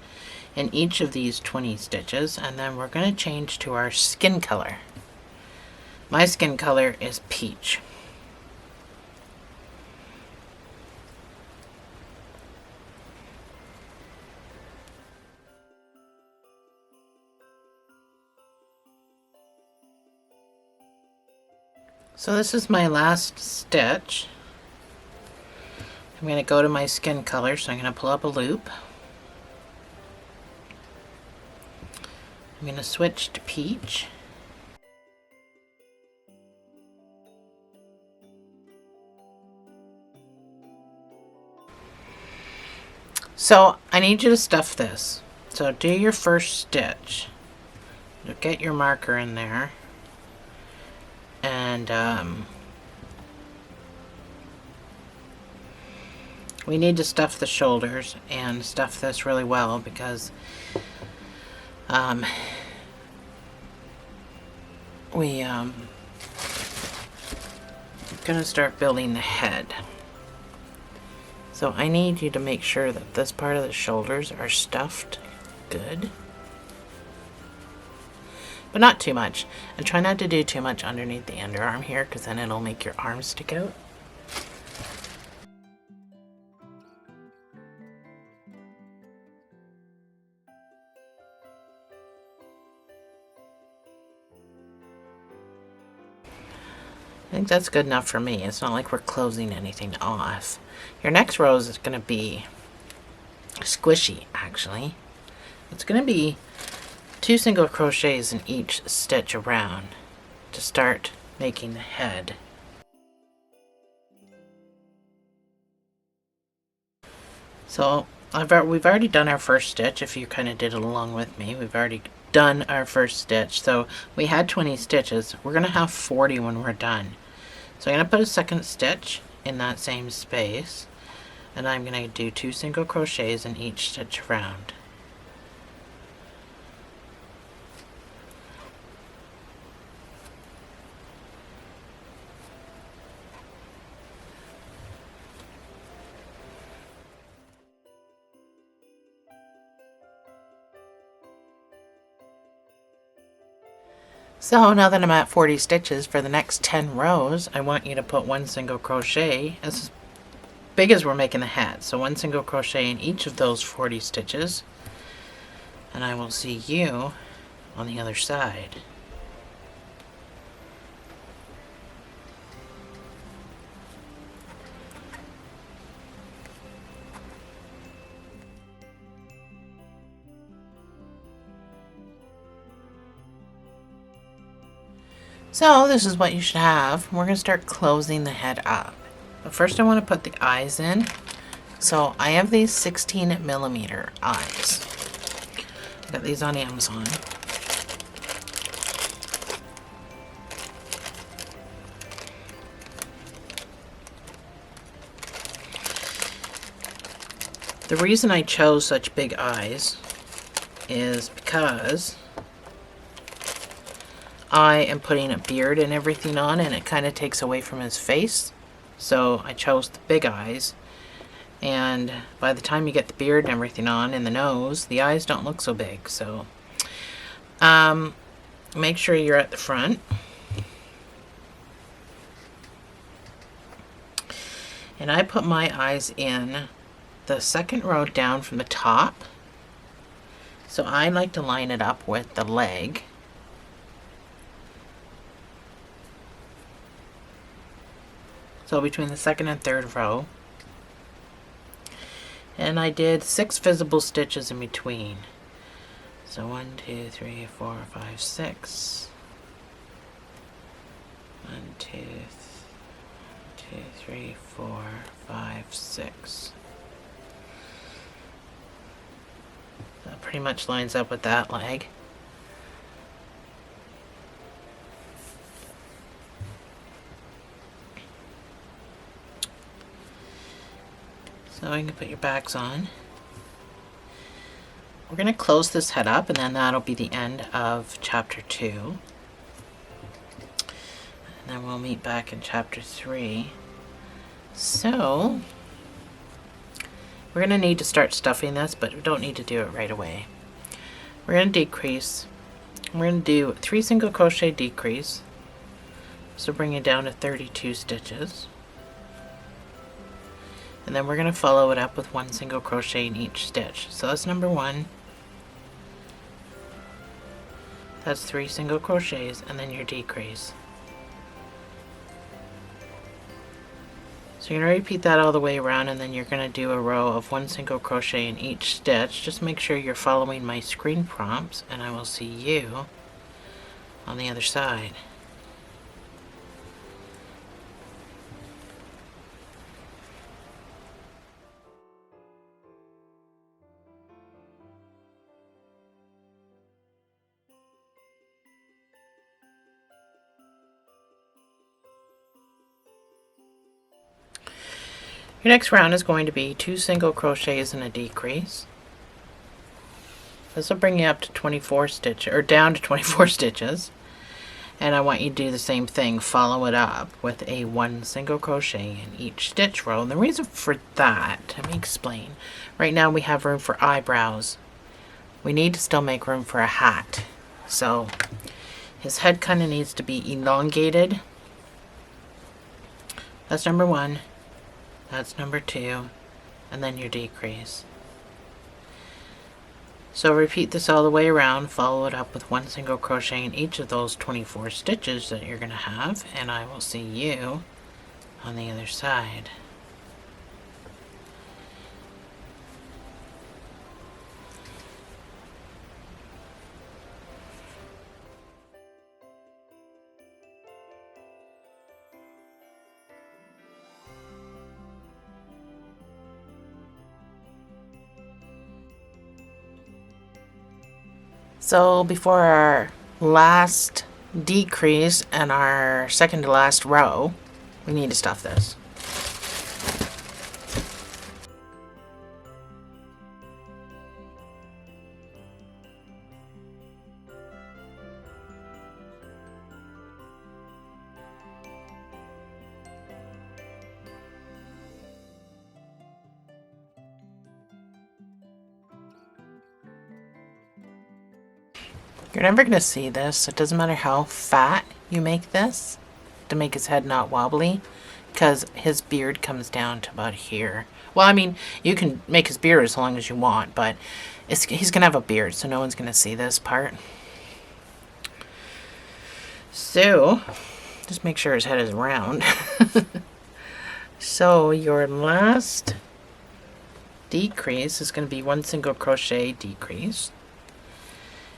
in each of these 20 stitches, and then we're going to change to our skin color. My skin color is peach. So this is my last stitch. I'm going to go to my skin color, so I'm going to pull up a loop. I'm going to switch to peach. So I need you to stuff this. So do your first stitch. Get your marker in there. And we need to stuff the shoulders and stuff this really well because we're gonna start building the head. So I need you to make sure that this part of the shoulders are stuffed good. But not too much. And try not to do too much underneath the underarm here, because then it'll make your arms stick out. I think that's good enough for me. It's not like we're closing anything off. Your next row is going to be squishy, actually. It's going to be 2 single crochets in each stitch around to start making the head. So we've already done our first stitch. If you kind of did it along with me, we've already done our first stitch. So we had 20 stitches. We're going to have 40 when we're done. So I'm going to put a second stitch in that same space, and I'm going to do 2 single crochets in each stitch around. So now that I'm at 40 stitches, for the next 10 rows, I want you to put 1 single crochet as big as we're making the hat. So 1 single crochet in each of those 40 stitches, and I will see you on the other side. So this is what you should have. We're going to start closing the head up. But first I want to put the eyes in. So I have these 16mm eyes. I got these on Amazon. The reason I chose such big eyes is because I am putting a beard and everything on, and it kind of takes away from his face. So I chose the big eyes. And by the time you get the beard and everything on and the nose, the eyes don't look so big. So make sure you're at the front. And I put my eyes in the second row down from the top. So I like to line it up with the leg. So between the second and third row. And I did 6 visible stitches in between. So 1, 2, 3, 4, 5, 6. 1, 2, 3, 4, 5, 6. That pretty much lines up with that leg. So you can put your backs on. We're going to close this head up, and then that'll be the end of chapter 2. And then we'll meet back in chapter 3. So we're going to need to start stuffing this, but we don't need to do it right away. we're going to decrease. We're going to do 3 single crochet decrease. So bring it down to 32 stitches. And then we're going to follow it up with 1 single crochet in each stitch. So that's number 1. That's 3 single crochets and then your decrease. So you're going to repeat that all the way around, and then you're going to do a row of 1 single crochet in each stitch. Just make sure you're following my screen prompts, and I will see you on the other side. Your next round is going to be 2 single crochets and a decrease. This will bring you up to 24 stitches, or down to 24 stitches. And I want you to do the same thing. Follow it up with a 1 single crochet in each stitch row. And the reason for that, let me explain. Right now we have room for eyebrows. We need to still make room for a hat. So his head kind of needs to be elongated. That's number 1. That's number 2, and then your decrease. So repeat this all the way around, follow it up with 1 single crochet in each of those 24 stitches that you're going to have, and I will see you on the other side. So before our last decrease and our second to last row, we need to stuff this. You're never going to see this. It doesn't matter how fat you make this to make his head not wobbly, because his beard comes down to about here. Well, I mean, you can make his beard as long as you want, but he's going to have a beard, so no one's going to see this part. So, just make sure his head is round. So, your last decrease is going to be 1 single crochet decrease.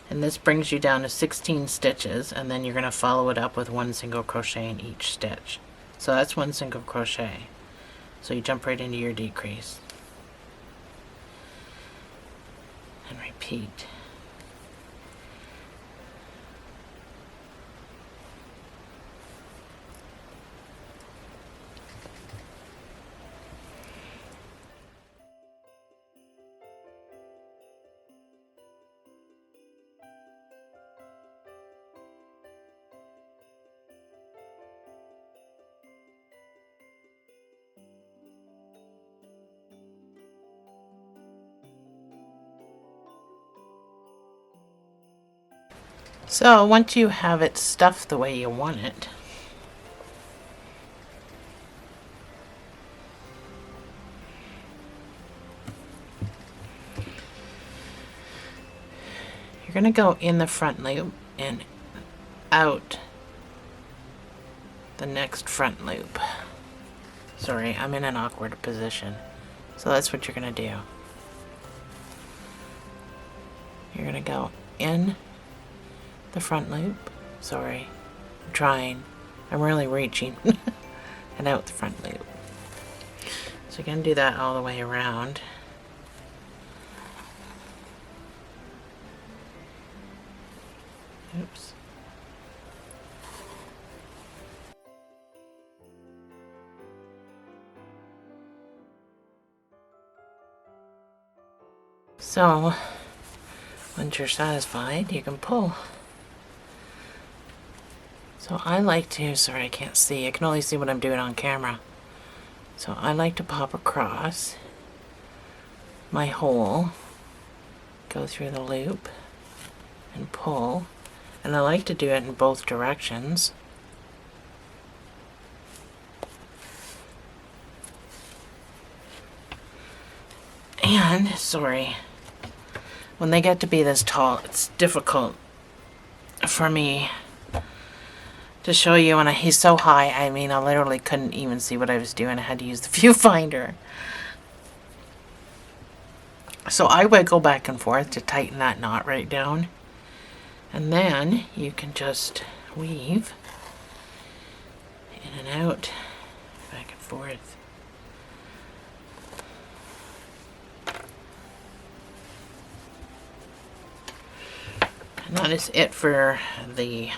And this brings you down to 16 stitches, and then you're going to follow it up with 1 single crochet in each stitch. So that's 1 single crochet. So you jump right into your decrease. And repeat. So once you have it stuffed the way you want it, you're going to go in the front loop and out the next front loop. Sorry, I'm in an awkward position. So that's what you're going to do. You're going to go in the front loop. Sorry, I'm trying. I'm really reaching. And out the front loop. So you're going to do that all the way around. Oops. So, once you're satisfied, you can pull. So I like to, sorry I can't see, I can only see what I'm doing on camera. So I like to pop across my hole, go through the loop, and pull. And I like to do it in both directions. And, sorry, when they get to be this tall, it's difficult for me to show you. And he's so high, I mean, I literally couldn't even see what I was doing. I had to use the viewfinder. So I wiggle back and forth to tighten that knot right down. And then you can just weave in and out, back and forth. And that is it for the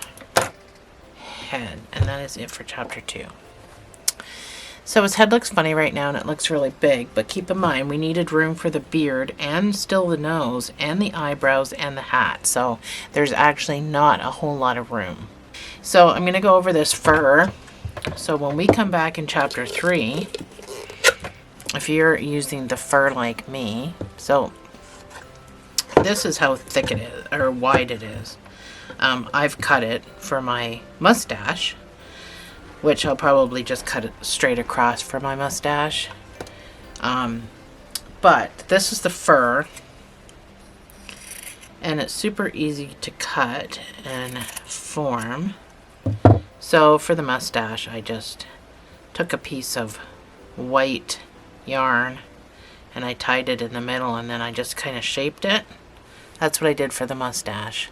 head. And that is it for chapter 2. So his head looks funny right now and it looks really big, but keep in mind we needed room for the beard and still the nose and the eyebrows and the hat. So there's actually not a whole lot of room. So I'm going to go over this fur. So when we come back in chapter 3, if you're using the fur like me, so this is how thick it is, or wide it is. I've cut it for my mustache, which I'll probably just cut it straight across for my mustache. But this is the fur, and it's super easy to cut and form. So for the mustache, I just took a piece of white yarn and I tied it in the middle, and then I just kind of shaped it. That's what I did for the mustache.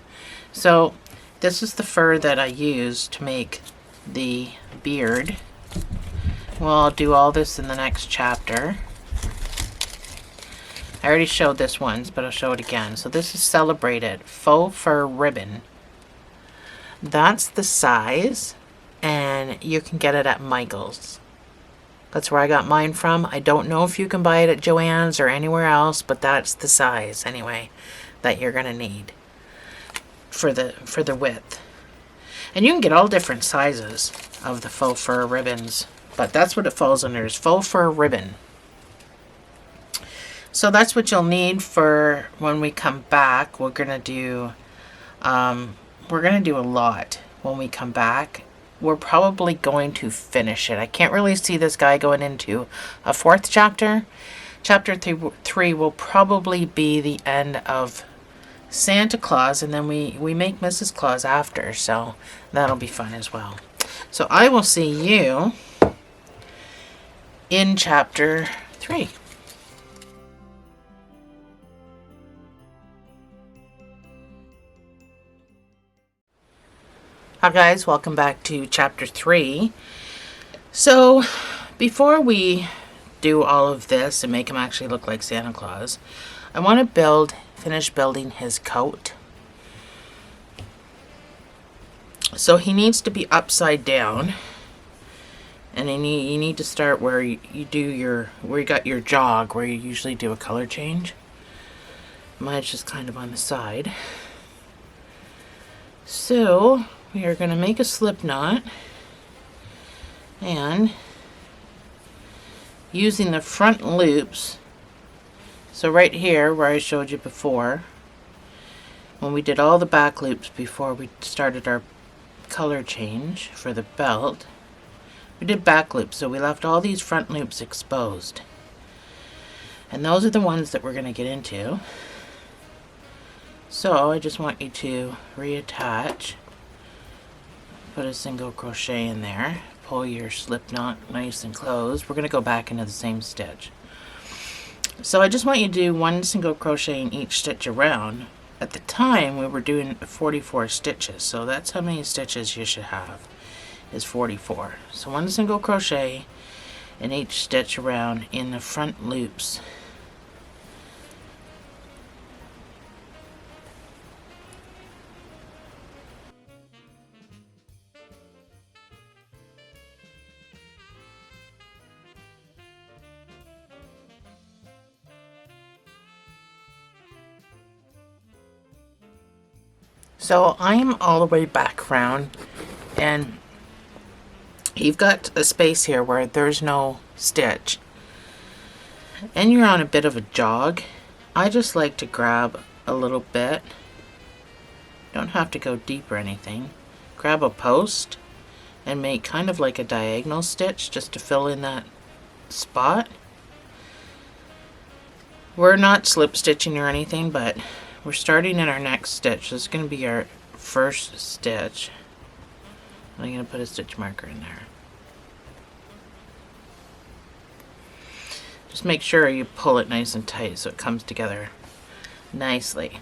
So this is the fur that I used to make the beard. Well, I'll do all this in the next chapter. I already showed this once, but I'll show it again. So this is Celebrated Faux Fur Ribbon. That's the size, and you can get it at Michael's. That's where I got mine from. I don't know if you can buy it at Joann's or anywhere else, but that's the size, anyway, that you're going to need for the width. And you can get all different sizes of the faux fur ribbons, but that's what it falls under, is faux fur ribbon. So that's what you'll need for when we come back. We're gonna do a lot when we come back. We're probably going to finish it. I can't really see this guy going into a 4th chapter. Chapter 3 will probably be the end of Santa Claus, and then we make Mrs. Claus after, so that'll be fun as well. So I will see you in chapter 3. Hi guys, welcome back to chapter 3. So before we do all of this and make him actually look like Santa Claus, I want to finish building his coat. So he needs to be upside down, and you need to start where you got your jog, where you usually do a color change. Mine's just kind of on the side. So we are going to make a slip knot, and using the front loops. So right here where I showed you before, when we did all the back loops before we started our color change for the belt, we did back loops, so we left all these front loops exposed. And those are the ones that we're going to get into. So I just want you to reattach, put a single crochet in there, pull your slip knot nice and closed. We're going to go back into the same stitch. So I just want you to do one single crochet in each stitch around. At the time we were doing 44 stitches, so that's how many stitches you should have, is 44. So one single crochet in each stitch around in the front loops. So I'm all the way back round, and you've got a space here where there's no stitch, and you're on a bit of a jog. I just like to grab a little bit Don't have to go deep or anything. Grab a post and make kind of like a diagonal stitch just to fill in that spot. We're not slip stitching or anything, but we're starting in our next stitch. This is going to be our first stitch. I'm going to put a stitch marker in there. Just make sure you pull it nice and tight so it comes together nicely.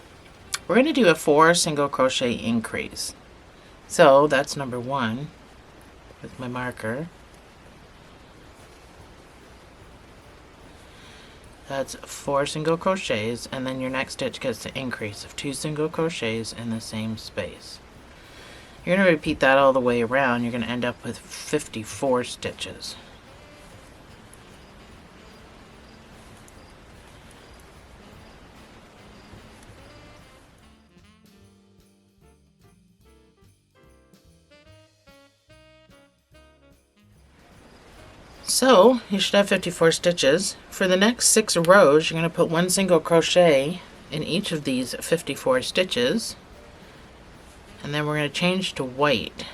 We're going to do a 4 single crochet increase. So that's number 1 with my marker. That's 4 single crochets, and then your next stitch gets the increase of 2 single crochets in the same space. You're going to repeat that all the way around. You're going to end up with 54 stitches. So you should have 54 stitches. For the next 6 rows, you're going to put 1 single crochet in each of these 54 stitches, and then we're going to change to white.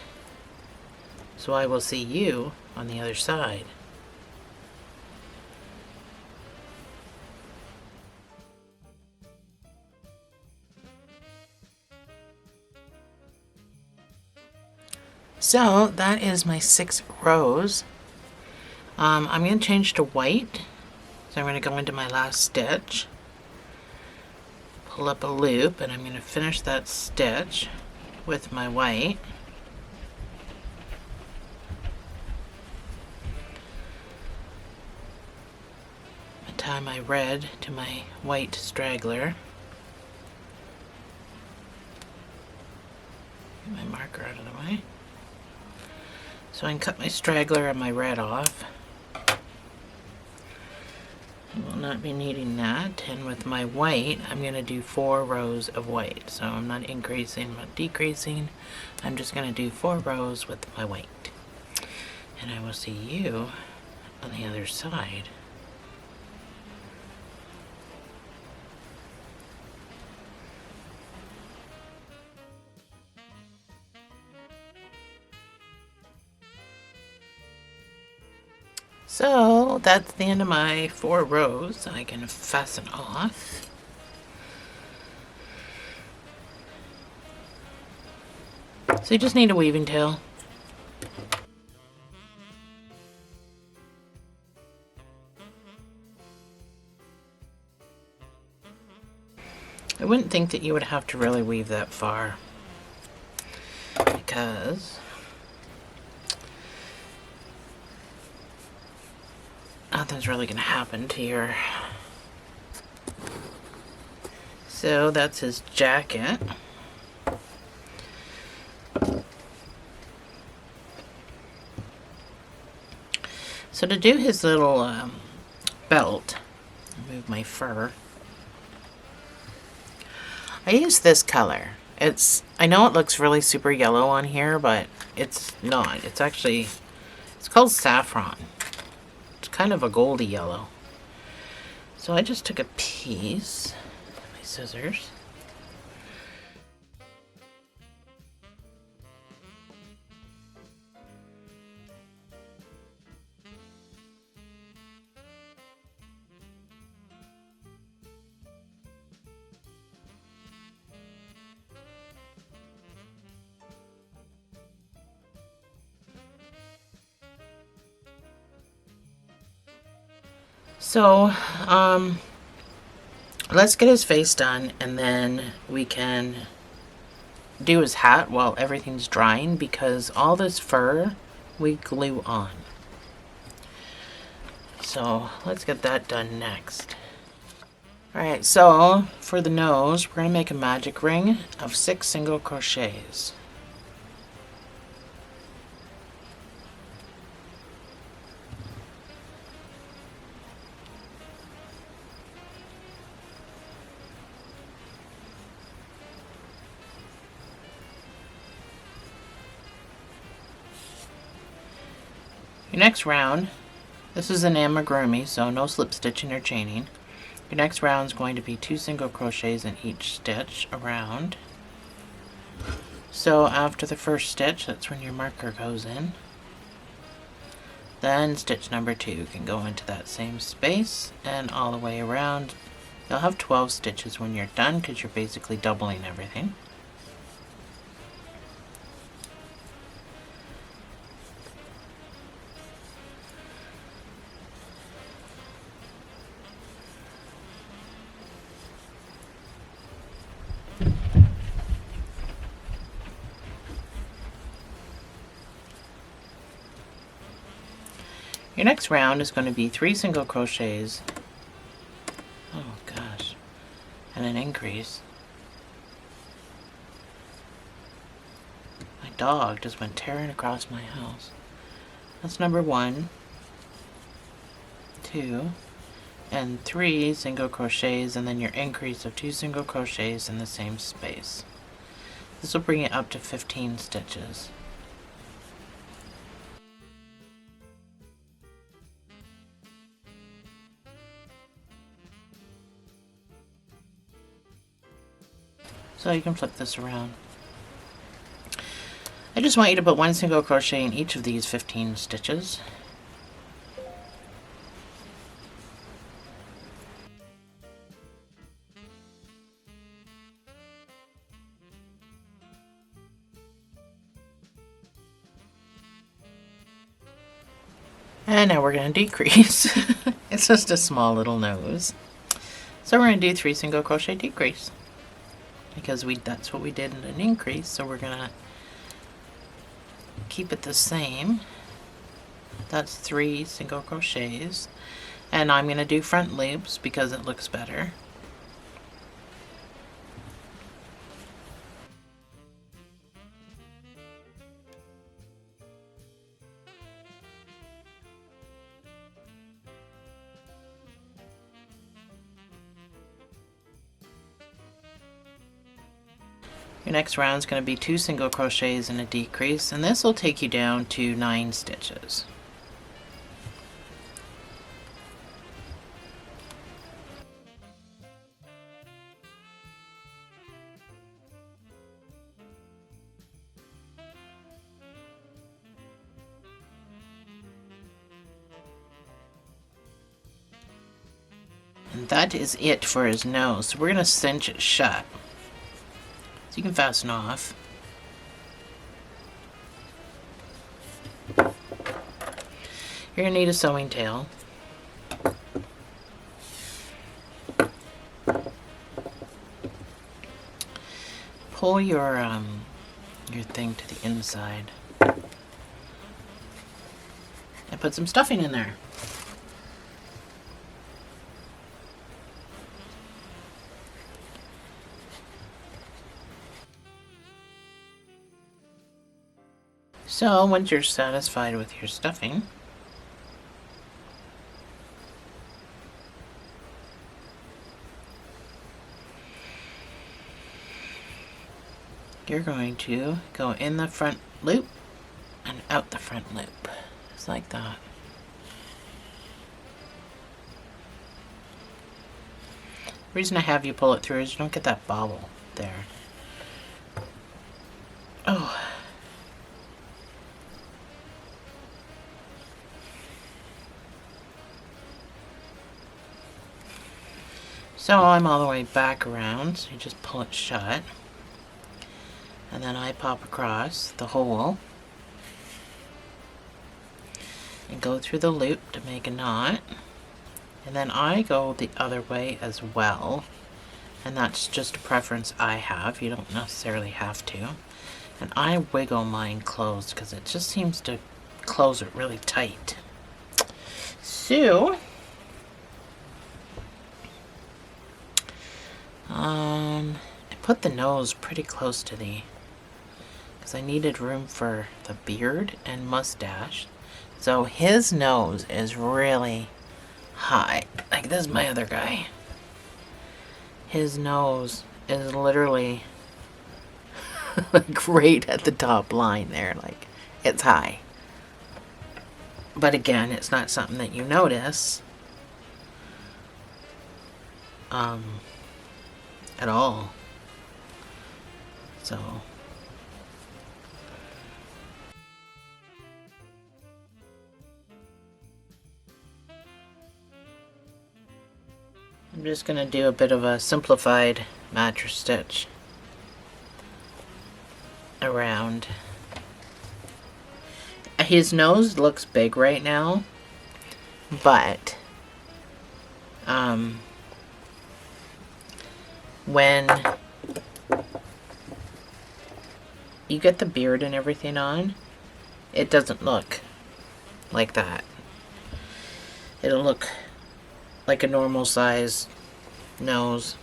So I will see you on the other side. So that is my 6 rows. I'm going to change to white. So I'm going to go into my last stitch, pull up a loop, and I'm going to finish that stitch with my white. Tie my red to my white straggler. Get my marker out of the way. So I can cut my straggler and my red off. I will not be needing that. And with my white, I'm going to do 4 rows of white. So I'm not increasing, I'm not decreasing. I'm just going to do 4 rows with my white. And I will see you on the other side. So that's the end of my 4 rows. I can fasten off. So you just need a weaving tail. I wouldn't think that you would have to really weave that far, because nothing's really going to happen to your... So that's his jacket. So to do his little belt, move my fur, I use this color. I know it looks really super yellow on here, but it's not. It's actually, it's called saffron. Kind of a goldy yellow. So I just took a piece with my scissors. So, let's get his face done, and then we can do his hat while everything's drying, because all this fur we glue on. So, let's get that done next. Alright, so for the nose, we're going to make a magic ring of 6 single crochets. Your next round, this is an amigurumi, so no slip stitching or chaining. Your next round is going to be 2 single crochets in each stitch around. So after the first stitch, that's when your marker goes in. Then stitch number 2 can go into that same space and all the way around. You'll have 12 stitches when you're done because you're basically doubling everything. Your next round is going to be 3 single crochets, oh gosh, and an increase. My dog just went tearing across my house. That's number 1, 2, and 3 single crochets, and then your increase of 2 single crochets in the same space. This will bring it up to 15 stitches. So you can flip this around. I just want you to put 1 single crochet in each of these 15 stitches. And now we're going to decrease. It's just a small little nose. So we're going to do 3 single crochet decrease. Because that's what we did in an increase, so we're going to keep it the same. That's 3 single crochets. And I'm going to do front loops because it looks better. Your next round is going to be 2 single crochets and a decrease, and this will take you down to 9 stitches. And that is it for his nose. So we're going to cinch it shut. You can fasten off. You're going to need a sewing tail. Pull your thing to the inside and put some stuffing in there. So once you're satisfied with your stuffing, you're going to go in the front loop and out the front loop, just like that. The reason I have you pull it through is you don't get that bobble there. Oh. So I'm all the way back around, so you just pull it shut. And then I pop across the hole and go through the loop to make a knot. And then I go the other way as well. And that's just a preference I have. You don't necessarily have to. And I wiggle mine closed because it just seems to close it really tight. So I put the nose pretty close to the, because I needed room for the beard and mustache. So his nose is really high. Like this is my other guy. His nose is literally like right at the top line there. Like it's high. But again, it's not something that you notice at all. So I'm just going to do a bit of a simplified mattress stitch around. His nose looks big right now, but when you get the beard and everything on, it doesn't look like that. It'll look like a normal size nose.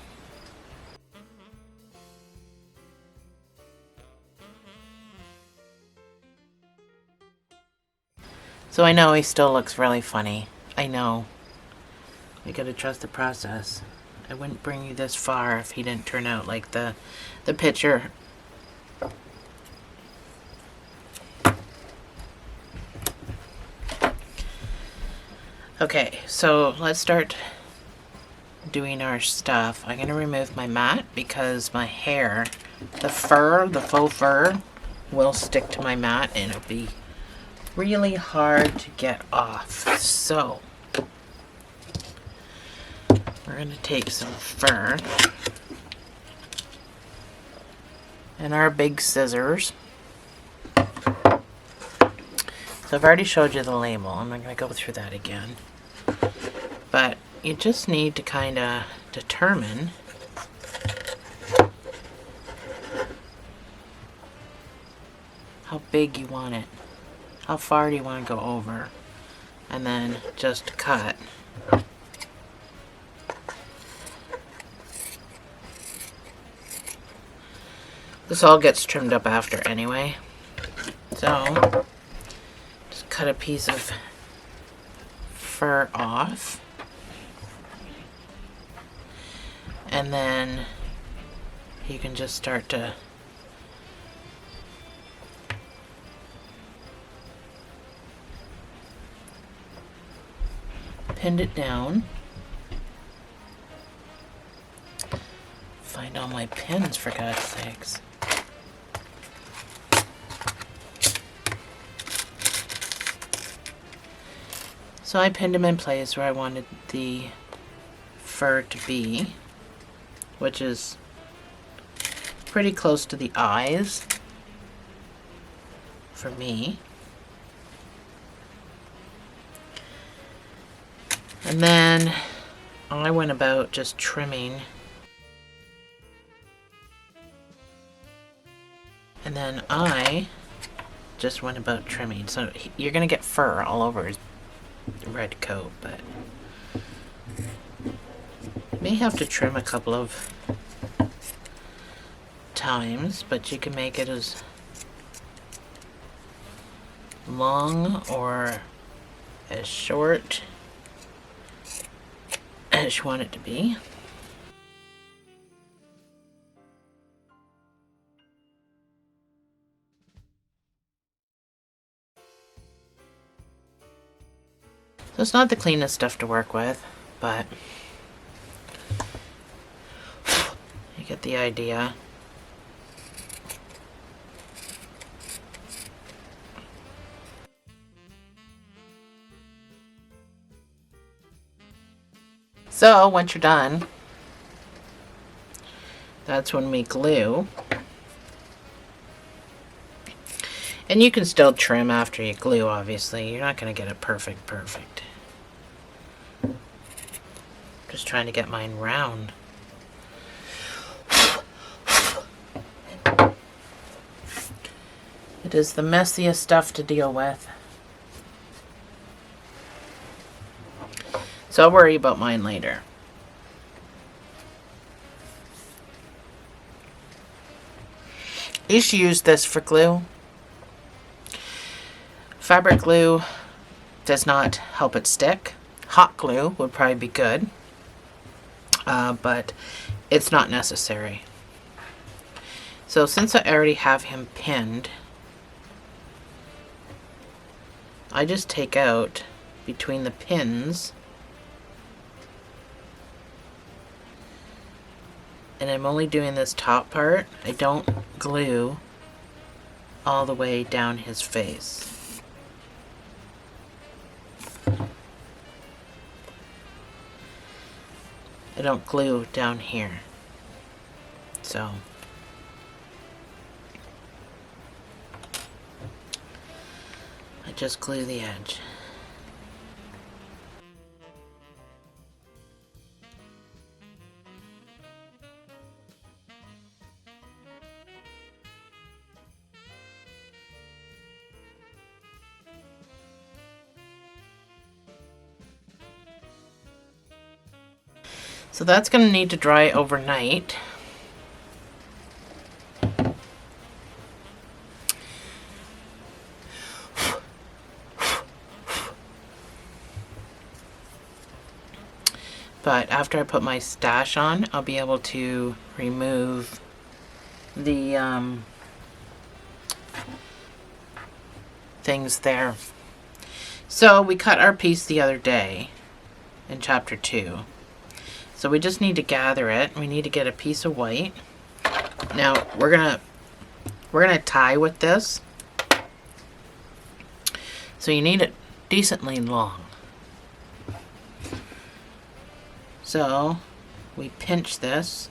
So I know he still looks really funny. I know. We gotta trust the process. I wouldn't bring you this far if he didn't turn out like the picture. Okay, so let's start doing our stuff. I'm gonna remove my mat because my hair, the fur, the faux fur, will stick to my mat and it'll be really hard to get off. So we're gonna take some fur and our big scissors. So I've already showed you the label. I'm not gonna go through that again. But you just need to kind of determine how big you want it. How far do you want to go over? And then just cut. This all gets trimmed up after anyway. So, just cut a piece of fur off. And then you can just start to pin it down. Find all my pins, for God's sakes. So I pinned them in place where I wanted the fur to be, which is pretty close to the eyes for me. And then I went about just trimming. And then I just went about trimming. So you're going to get fur all over his red coat, but you may have to trim a couple of times, but you can make it as long or as short as you want it to be. So it's not the cleanest stuff to work with, but you get the idea. So once you're done, that's when we glue. And you can still trim after you glue, obviously. You're not going to get it perfect. Just trying to get mine round. It is the messiest stuff to deal with. So I'll worry about mine later. You should use this for glue. Fabric glue does not help it stick. Hot glue would probably be good, but it's not necessary. So since I already have him pinned, I just take out between the pins, and I'm only doing this top part. I don't glue all the way down his face. It don't glue down here. So I just glue the edge. So that's going to need to dry overnight. But after I put my stash on, I'll be able to remove the things there. So we cut our piece the other day in chapter 2. So we just need to gather it. We need to get a piece of white. Now we're gonna tie with this. So you need it decently long. So we pinch this.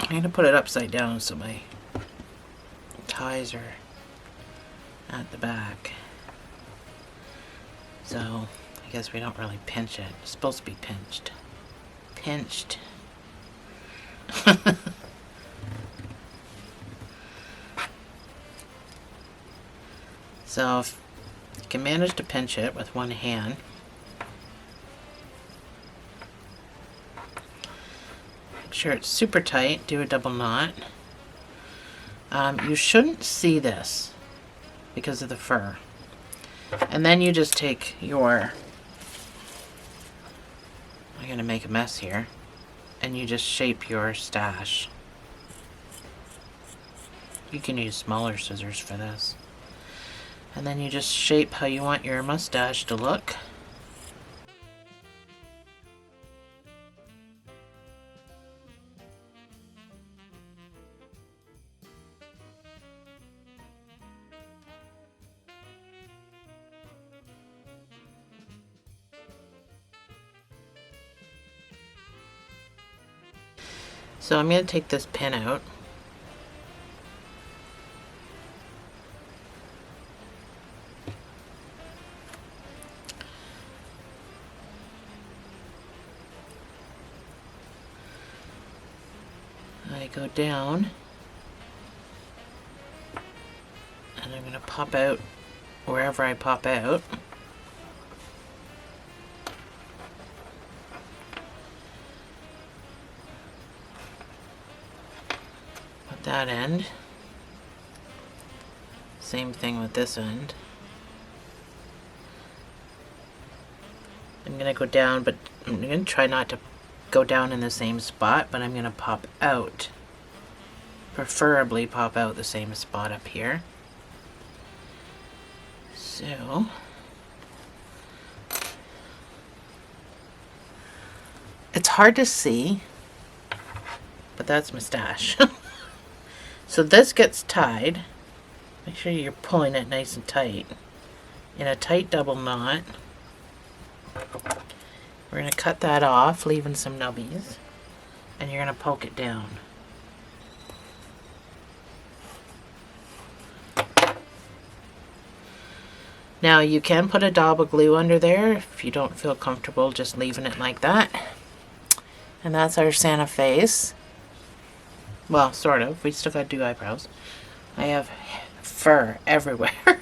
I'm going to put it upside down so my ties are at the back. So I guess we don't really pinch it. It's supposed to be pinched. Pinched. So if you can manage to pinch it with one hand, make sure it's super tight, do a double knot. You shouldn't see this because of the fur. And then you just take your, I'm going to make a mess here, and you just shape your stash. You can use smaller scissors for this. And then you just shape how you want your mustache to look. So I'm going to take this pin out. I go down and I'm going to pop out wherever I pop out. Put that end. Same thing with this end. I'm going to go down, but I'm going to try not to go down in the same spot, but I'm going to pop out. Preferably pop out the same spot up here. So it's hard to see, but that's my stash. So this gets tied. Make sure you're pulling it nice and tight in a tight double knot. We're going to cut that off, leaving some nubbies, and you're going to poke it down. Now you can put a dab of glue under there if you don't feel comfortable just leaving it like that. And that's our Santa face. Well, sort of. We still got to do eyebrows. I have fur everywhere. I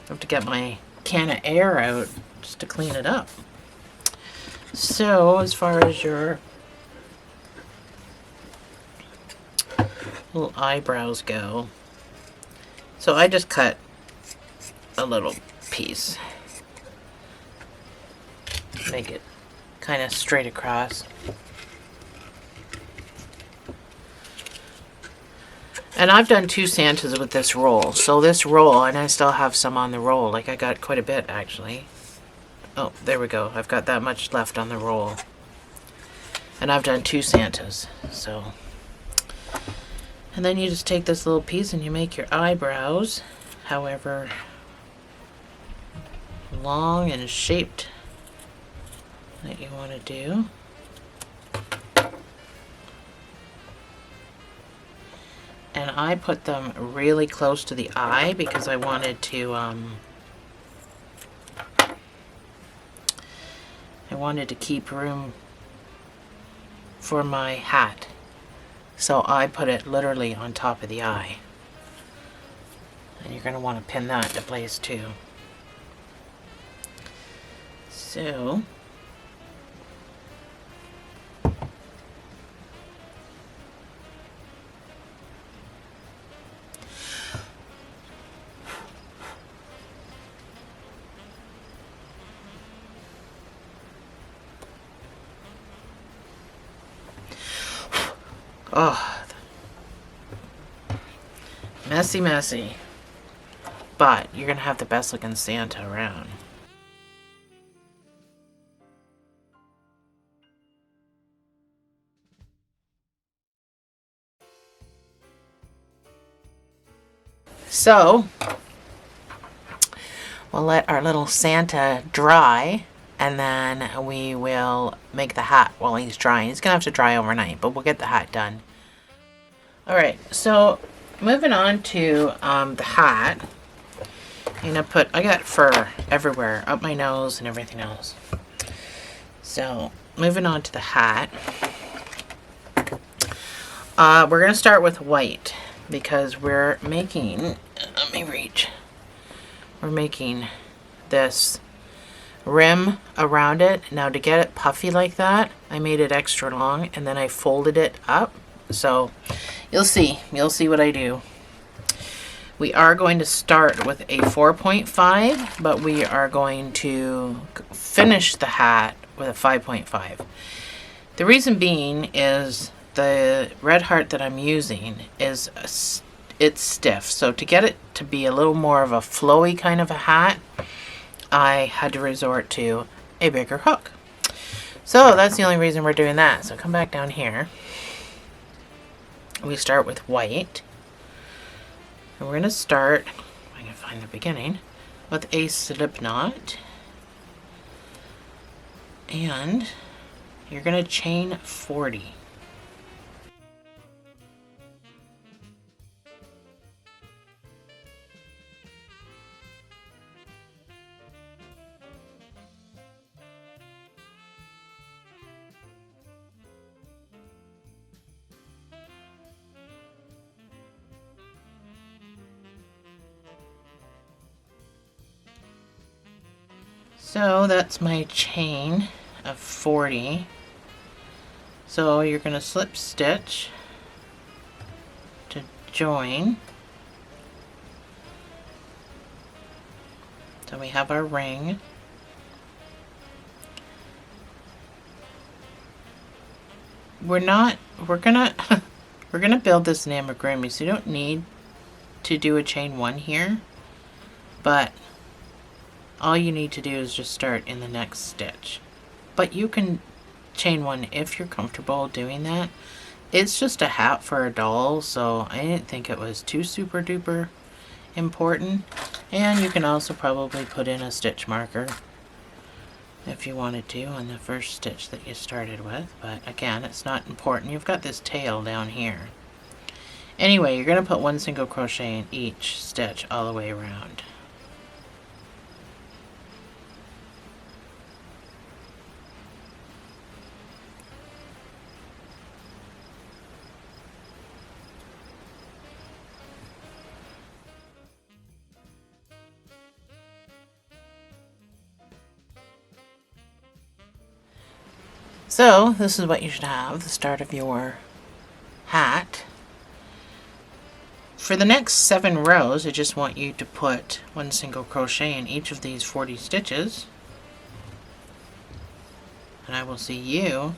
have to get my can of air out just to clean it up. So as far as your little eyebrows go, so I just cut a little piece. Make it kind of straight across. And I've done 2 Santas with this roll. So this roll, and I still have some on the roll. Like I got quite a bit actually. Oh, there we go. I've got that much left on the roll. And I've done 2 Santas. So, and then you just take this little piece and you make your eyebrows however long and shaped that you want to do. And I put them really close to the eye because I wanted to keep room for my hat. So I put it literally on top of the eye. And you're going to want to pin that into place too. So oh, messy. But you're going to have the best looking Santa around. So we'll let our little Santa dry, and then we will make the hat while he's drying. He's going to have to dry overnight, but we'll get the hat done. Alright, so moving on to the hat. I'm going to put, I got fur everywhere, up my nose and everything else. So, moving on to the hat. We're going to start with white because we're making, let me reach. We're making this rim around it. Now to get it puffy like that, I made it extra long and then I folded it up. So, you'll see what I do. We are going to start with a 4.5, but we are going to finish the hat with a 5.5. The reason being is the red heart that I'm using is it's stiff. So to get it to be a little more of a flowy kind of a hat, I had to resort to a bigger hook. So that's the only reason we're doing that. So come back down here. We start with white. And we're going to start, if I can find the beginning, with a slip knot. And you're going to chain 40. So that's my chain of 40. So you're going to slip stitch to join. So we have our ring. We're gonna build this in amigurumi, so you don't need to do a chain 1 here, but all you need to do is just start in the next stitch. But you can chain 1 if you're comfortable doing that. It's just a hat for a doll, so I didn't think it was too super duper important. And you can also probably put in a stitch marker if you wanted to on the first stitch that you started with, but again, it's not important. You've got this tail down here. Anyway, you're going to put 1 single crochet in each stitch all the way around. So this is what you should have, the start of your hat. For the next 7 rows, I just want you to put 1 single crochet in each of these 40 stitches. And I will see you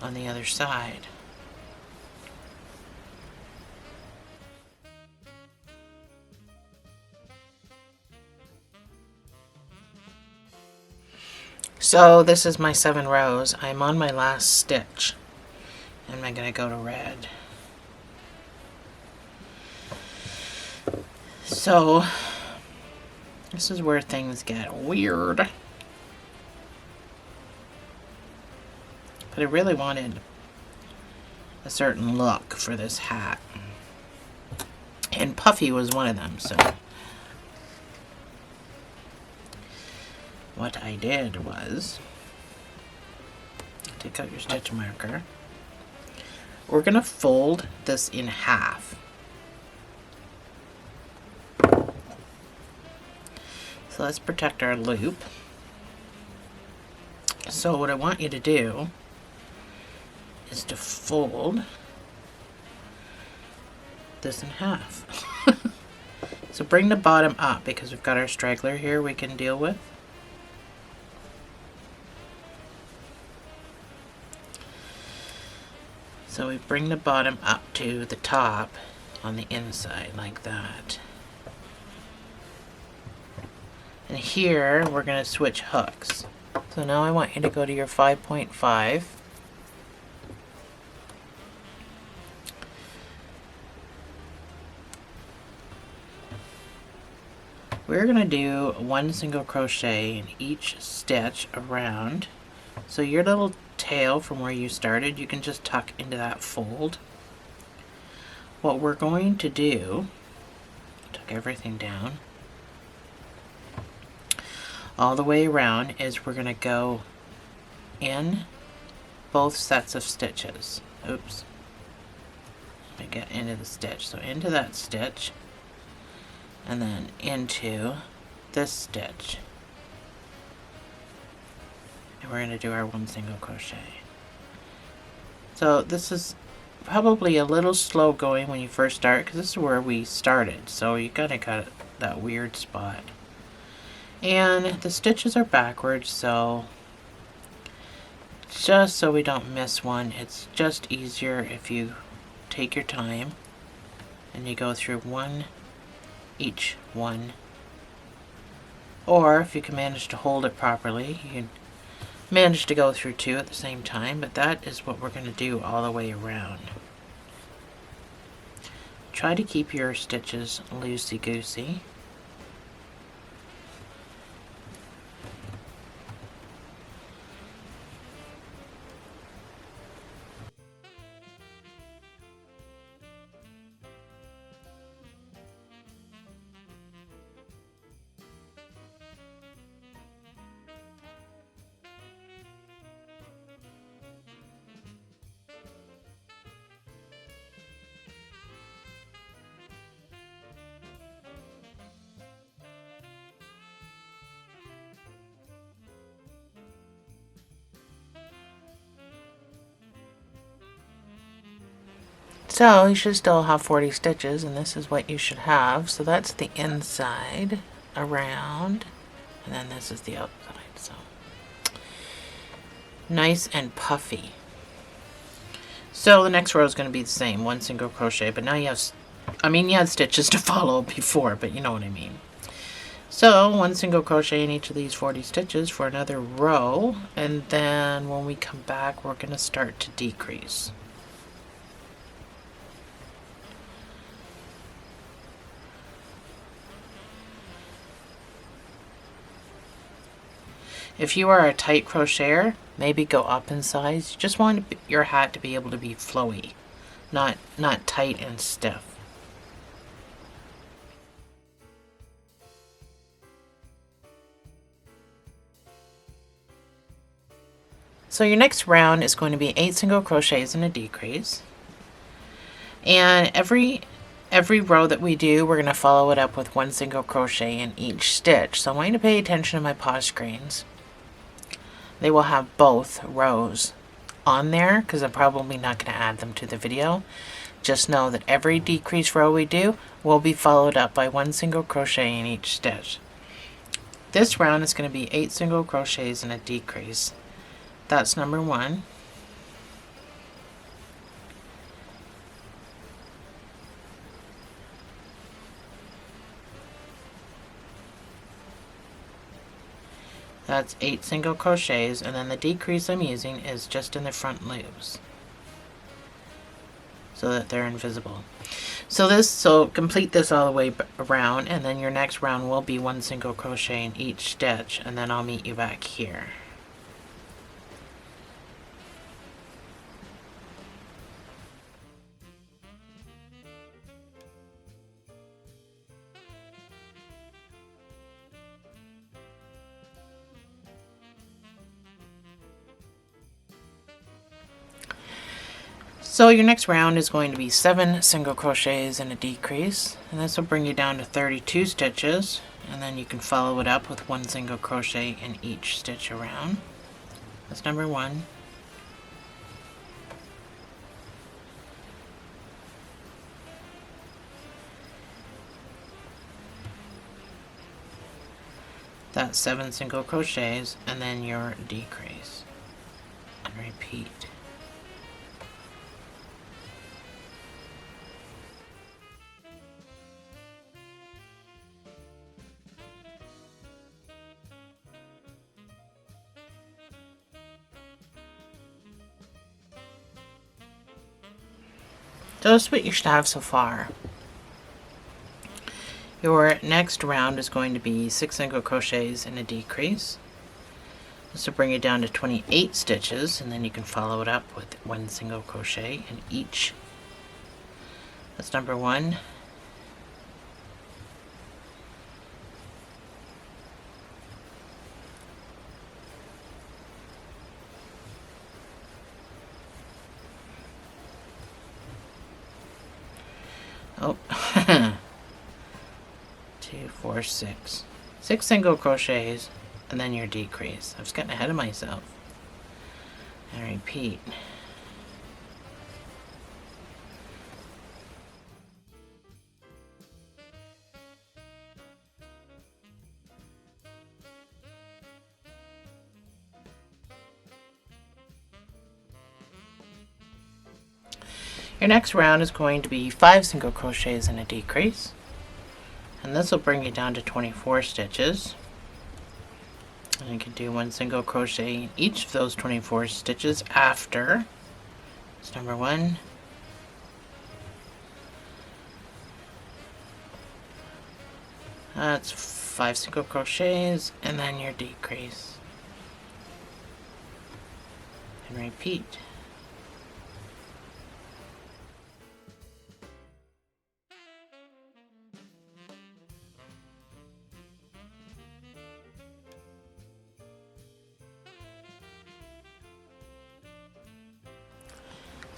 on the other side. So this is my 7 rows. I'm on my last stitch. And I'm going to go to red. So This is where things get weird. But I really wanted a certain look for this hat. And puffy was one of them, so what I did was take out your stitch marker. We're going to fold this in half. So let's protect our loop. So what I want you to do is to fold this in half. So bring the bottom up because we've got our straggler here we can deal with. So we bring the bottom up to the top on the inside like that. And here we're going to switch hooks. So now I want you to go to your 5.5. We're going to do one single crochet in each stitch around. So your little tail from where you started, you can just tuck into that fold. What we're going to do, tuck everything down, all the way around, is we're going to go in both sets of stitches. Oops. Let me get into the stitch. So into that stitch, and then into this stitch. And we're going to do our one single crochet. So this is probably a little slow going when you first start because this is where we started. So you kind of got that weird spot. And the stitches are backwards, so just so we don't miss one, it's just easier if you take your time and you go through each one. Or if you can manage to hold it properly, you can manage to go through two at the same time, but that is what we're going to do all the way around. Try to keep your stitches loosey-goosey. So you should still have 40 stitches, and this is what you should have. So that's the inside around, and then this is the outside. So nice and puffy. So the next row is going to be the same, one single crochet, but now you have, you had stitches to follow before, but you know what I mean. So one single crochet in each of these 40 stitches for another row, and then when we come back, we're going to start to decrease. If you are a tight crocheter, maybe go up in size. You just want your hat to be able to be flowy, not tight and stiff. So your next round is going to be 8 single crochets and a decrease. And every row that we do, we're going to follow it up with 1 single crochet in each stitch. So I want you to pay attention to my pause screens. They will have both rows on there because I'm probably not going to add them to the video. Just know that every decrease row we do will be followed up by 1 single crochet in each stitch. This round is going to be 8 single crochets and a decrease. That's number 1. That's 8 single crochets, and then the decrease I'm using is just in the front loops. so that they're invisible. So complete this all the way around, and then your next round will be 1 single crochet in each stitch, and then I'll meet you back here. So your next round is going to be 7 single crochets and a decrease, and this will bring you down to 32 stitches, and then you can follow it up with 1 single crochet in each stitch around. That's number 1. That's 7 single crochets and then your decrease, and repeat. So that's what you should have so far. Your next round is going to be 6 single crochets and a decrease. This will bring you down to 28 stitches, and then you can follow it up with 1 single crochet in each. That's number 1. Oh, 2, 4, 6. 6 single crochets and then your decrease. I was getting ahead of myself. And repeat. Your next round is going to be 5 single crochets and a decrease, and this will bring you down to 24 stitches, and you can do 1 single crochet in each of those 24 stitches after. That's number 1. That's 5 single crochets and then your decrease, and repeat.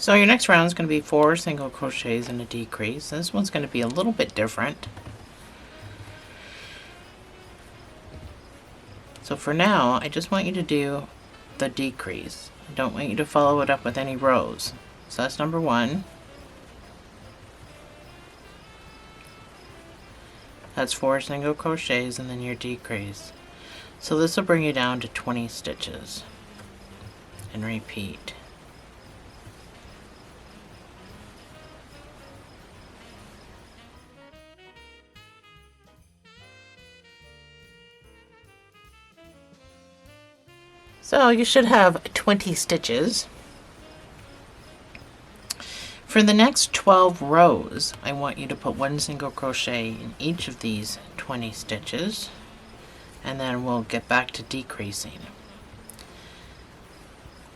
So your next round is going to be 4 single crochets and a decrease. This one's going to be a little bit different. So for now, I just want you to do the decrease. I don't want you to follow it up with any rows. So that's number 1. That's 4 single crochets and then your decrease. So this will bring you down to 20 stitches. And repeat. So you should have 20 stitches. For the next 12 rows, I want you to put 1 single crochet in each of these 20 stitches, and then we'll get back to decreasing.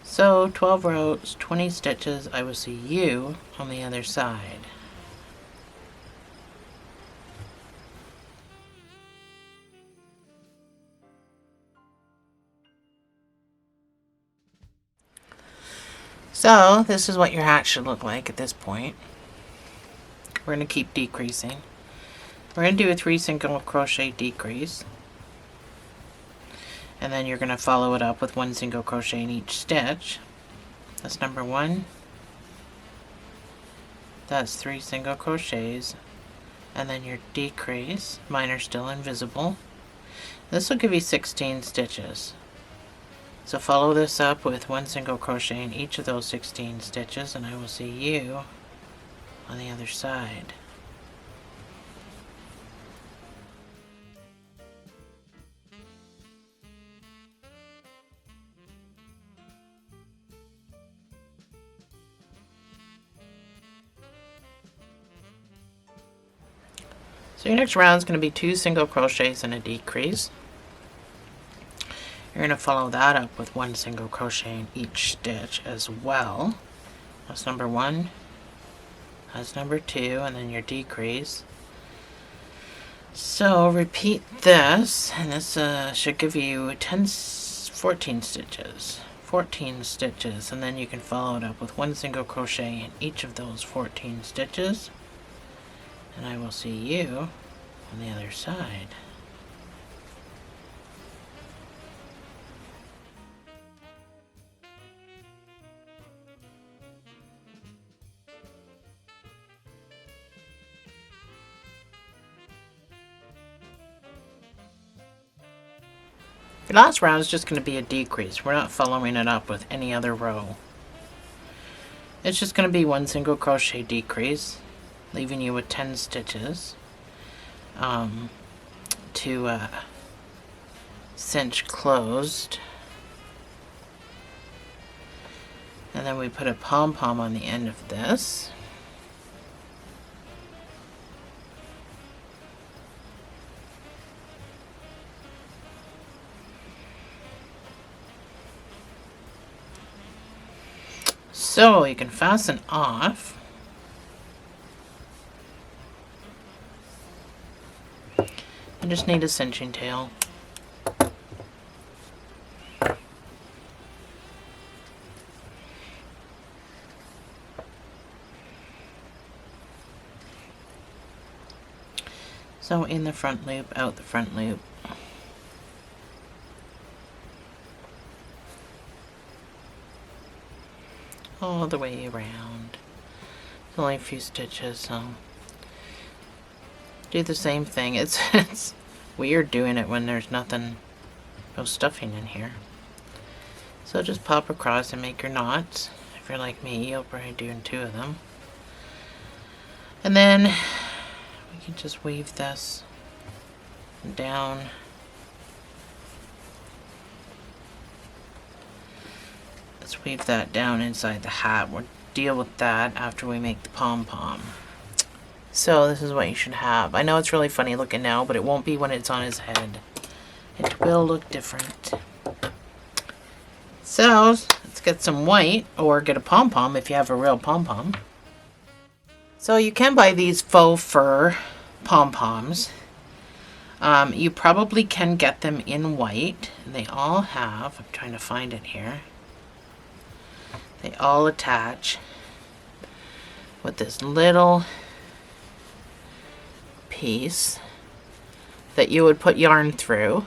So 12 rows, 20 stitches, I will see you on the other side. So this is what your hat should look like at this point. We're going to keep decreasing. We're going to do a 3 single crochet decrease, and then you're going to follow it up with 1 single crochet in each stitch. That's number 1. That's 3 single crochets, and then your decrease. Mine are still invisible. This will give you 16 stitches. So follow this up with 1 single crochet in each of those 16 stitches, and I will see you on the other side. So your next round is going to be 2 single crochets and a decrease. You're going to follow that up with 1 single crochet in each stitch as well. That's number 1. That's number 2, and then your decrease. So repeat this, and this should give you 14 stitches. 14 stitches, and then you can follow it up with 1 single crochet in each of those 14 stitches. And I will see you on the other side. The last round is just going to be a decrease. We're not following it up with any other row. It's just going to be 1 single crochet decrease, leaving you with 10 stitches to cinch closed. And then we put a pom-pom on the end of this. So you can fasten off. I just need a cinching tail. So in the front loop, out the front loop. All the way around. It's only a few stitches, so do the same thing. It's weird doing it when there's nothing, no stuffing in here. So just pop across and make your knots. If you're like me, you'll probably do 2 of them. And then we can just weave this down. Let's weave that down inside the hat. We'll deal with that after we make the pom-pom. So this is what you should have. I know it's really funny looking now, but it won't be when it's on his head. It will look different. So let's get some white, or get a pom-pom if you have a real pom-pom. So you can buy these faux fur pom-poms. You probably can get them in white. And they all have, I'm trying to find it here. They all attach with this little piece that you would put yarn through.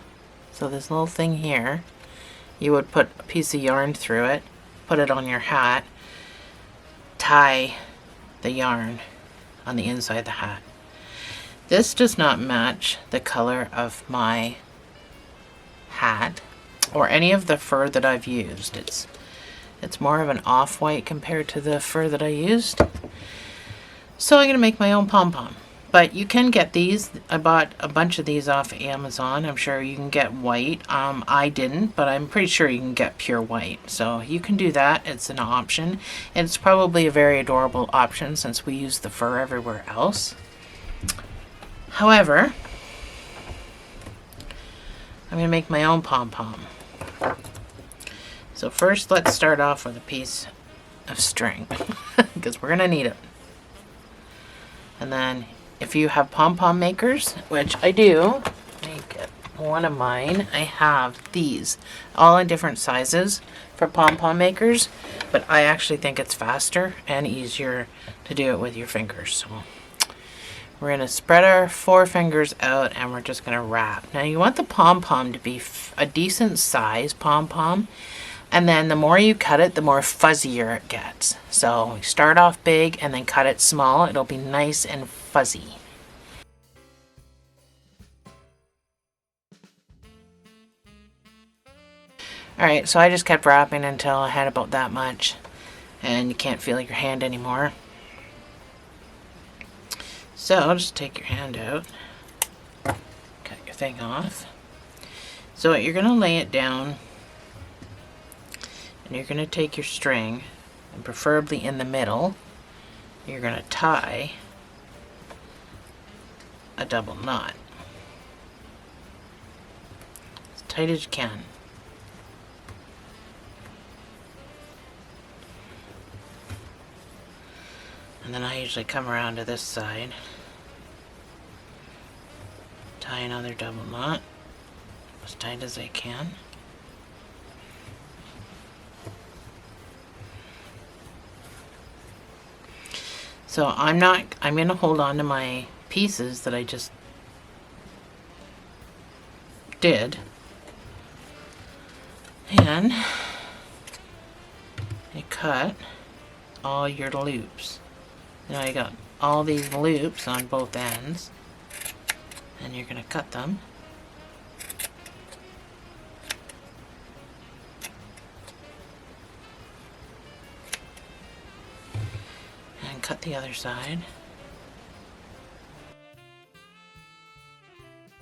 So this little thing here, you would put a piece of yarn through it, put it on your hat, tie the yarn on the inside of the hat. This does not match the color of my hat or any of the fur that I've used. It's more of an off-white compared to the fur that I used. So I'm going to make my own pom-pom. But you can get these. I bought a bunch of these off Amazon. I'm sure you can get white. I didn't, but I'm pretty sure you can get pure white. So you can do that. It's an option. And it's probably a very adorable option since we use the fur everywhere else. However, I'm going to make my own pom-pom. So first, let's start off with a piece of string because we're going to need it. And then if you have pom-pom makers, which I do, make one of mine, I have these all in different sizes for pom-pom makers, but I actually think it's faster and easier to do it with your fingers. So we're going to spread our 4 fingers out and we're just going to wrap. Now you want the pom-pom to be a decent size pom-pom. And then the more you cut it, the more fuzzier it gets. So we start off big and then cut it small. It'll be nice and fuzzy. Alright, so I just kept wrapping until I had about that much. And you can't feel your hand anymore. So just take your hand out. Cut your thing off. So you're going to lay it down. And you're going to take your string, and preferably in the middle, you're going to tie a double knot. As tight as you can. And then I usually come around to this side, tie another double knot as tight as I can. So I'm going to hold on to my pieces that I just did. And you cut all your loops. Now you got all these loops on both ends, and you're going to cut them. And cut the other side.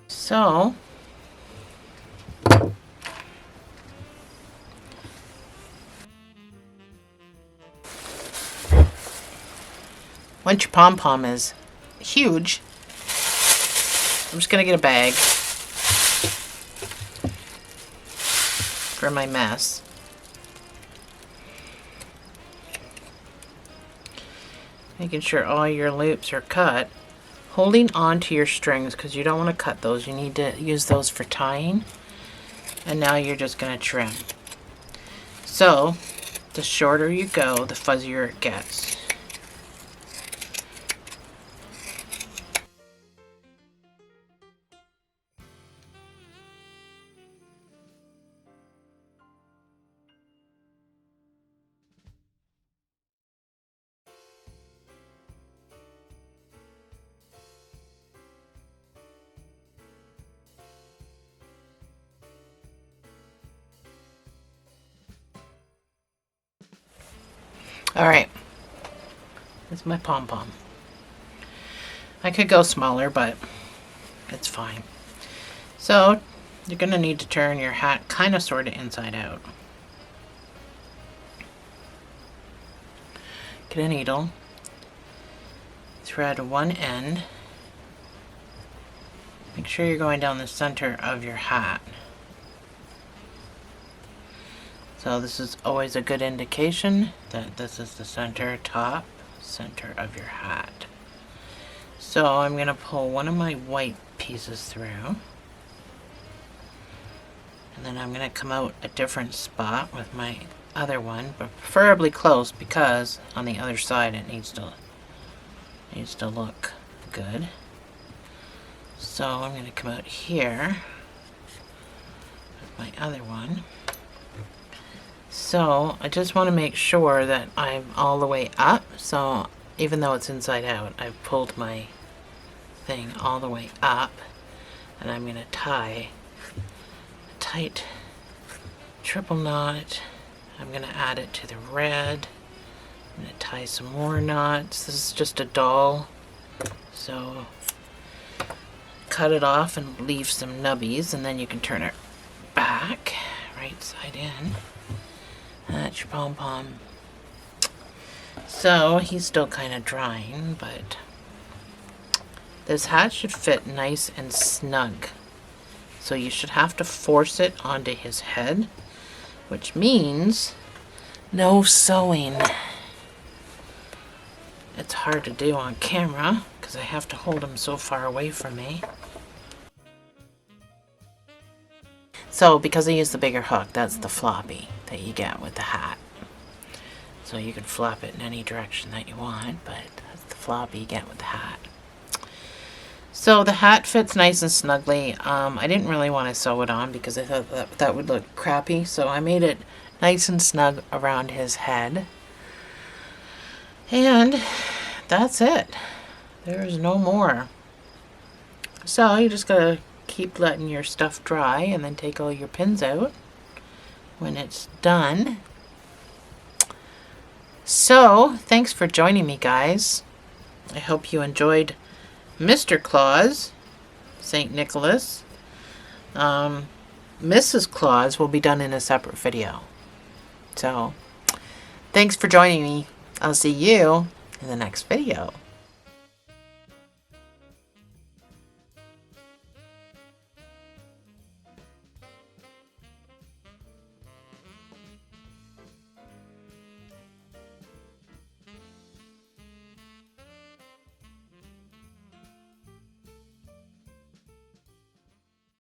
So, once your pom-pom is huge, I'm just going to get a bag for my mess. Making sure all your loops are cut. Holding on to your strings because you don't want to cut those. You need to use those for tying. And now you're just going to trim. So, the shorter you go, the fuzzier it gets. Alright, that's my pom-pom. I could go smaller, but it's fine. So, you're going to need to turn your hat kind of sort of inside out. Get a needle, thread one end. Make sure you're going down the center of your hat. So this is always a good indication that this is the top center of your hat. So I'm going to pull one of my white pieces through. And then I'm going to come out a different spot with my other one, but preferably close because on the other side it needs to look good. So I'm going to come out here with my other one. So I just want to make sure that I'm all the way up. So even though it's inside out, I've pulled my thing all the way up, and I'm going to tie a tight triple knot. I'm going to add it to the red. I'm going to tie some more knots. This is just a doll, so cut it off and leave some nubbies, and then you can turn it back right side in. That's your pom-pom. So he's still kind of drying, but this hat should fit nice and snug. So you should have to force it onto his head, which means no sewing. It's hard to do on camera because I have to hold him so far away from me. So because I use the bigger hook, that's the floppy that you get with the hat. So you can flop it in any direction that you want, but that's the floppy you get with the hat. So the hat fits nice and snugly. I didn't really want to sew it on because I thought that would look crappy, so I made it nice and snug around his head. And that's it. There's no more. So you just gotta keep letting your stuff dry and then take all your pins out when it's done. So, thanks for joining me, guys. I hope you enjoyed Mr. Claus, St. Nicholas. Mrs. Claus will be done in a separate video. So, thanks for joining me. I'll see you in the next video.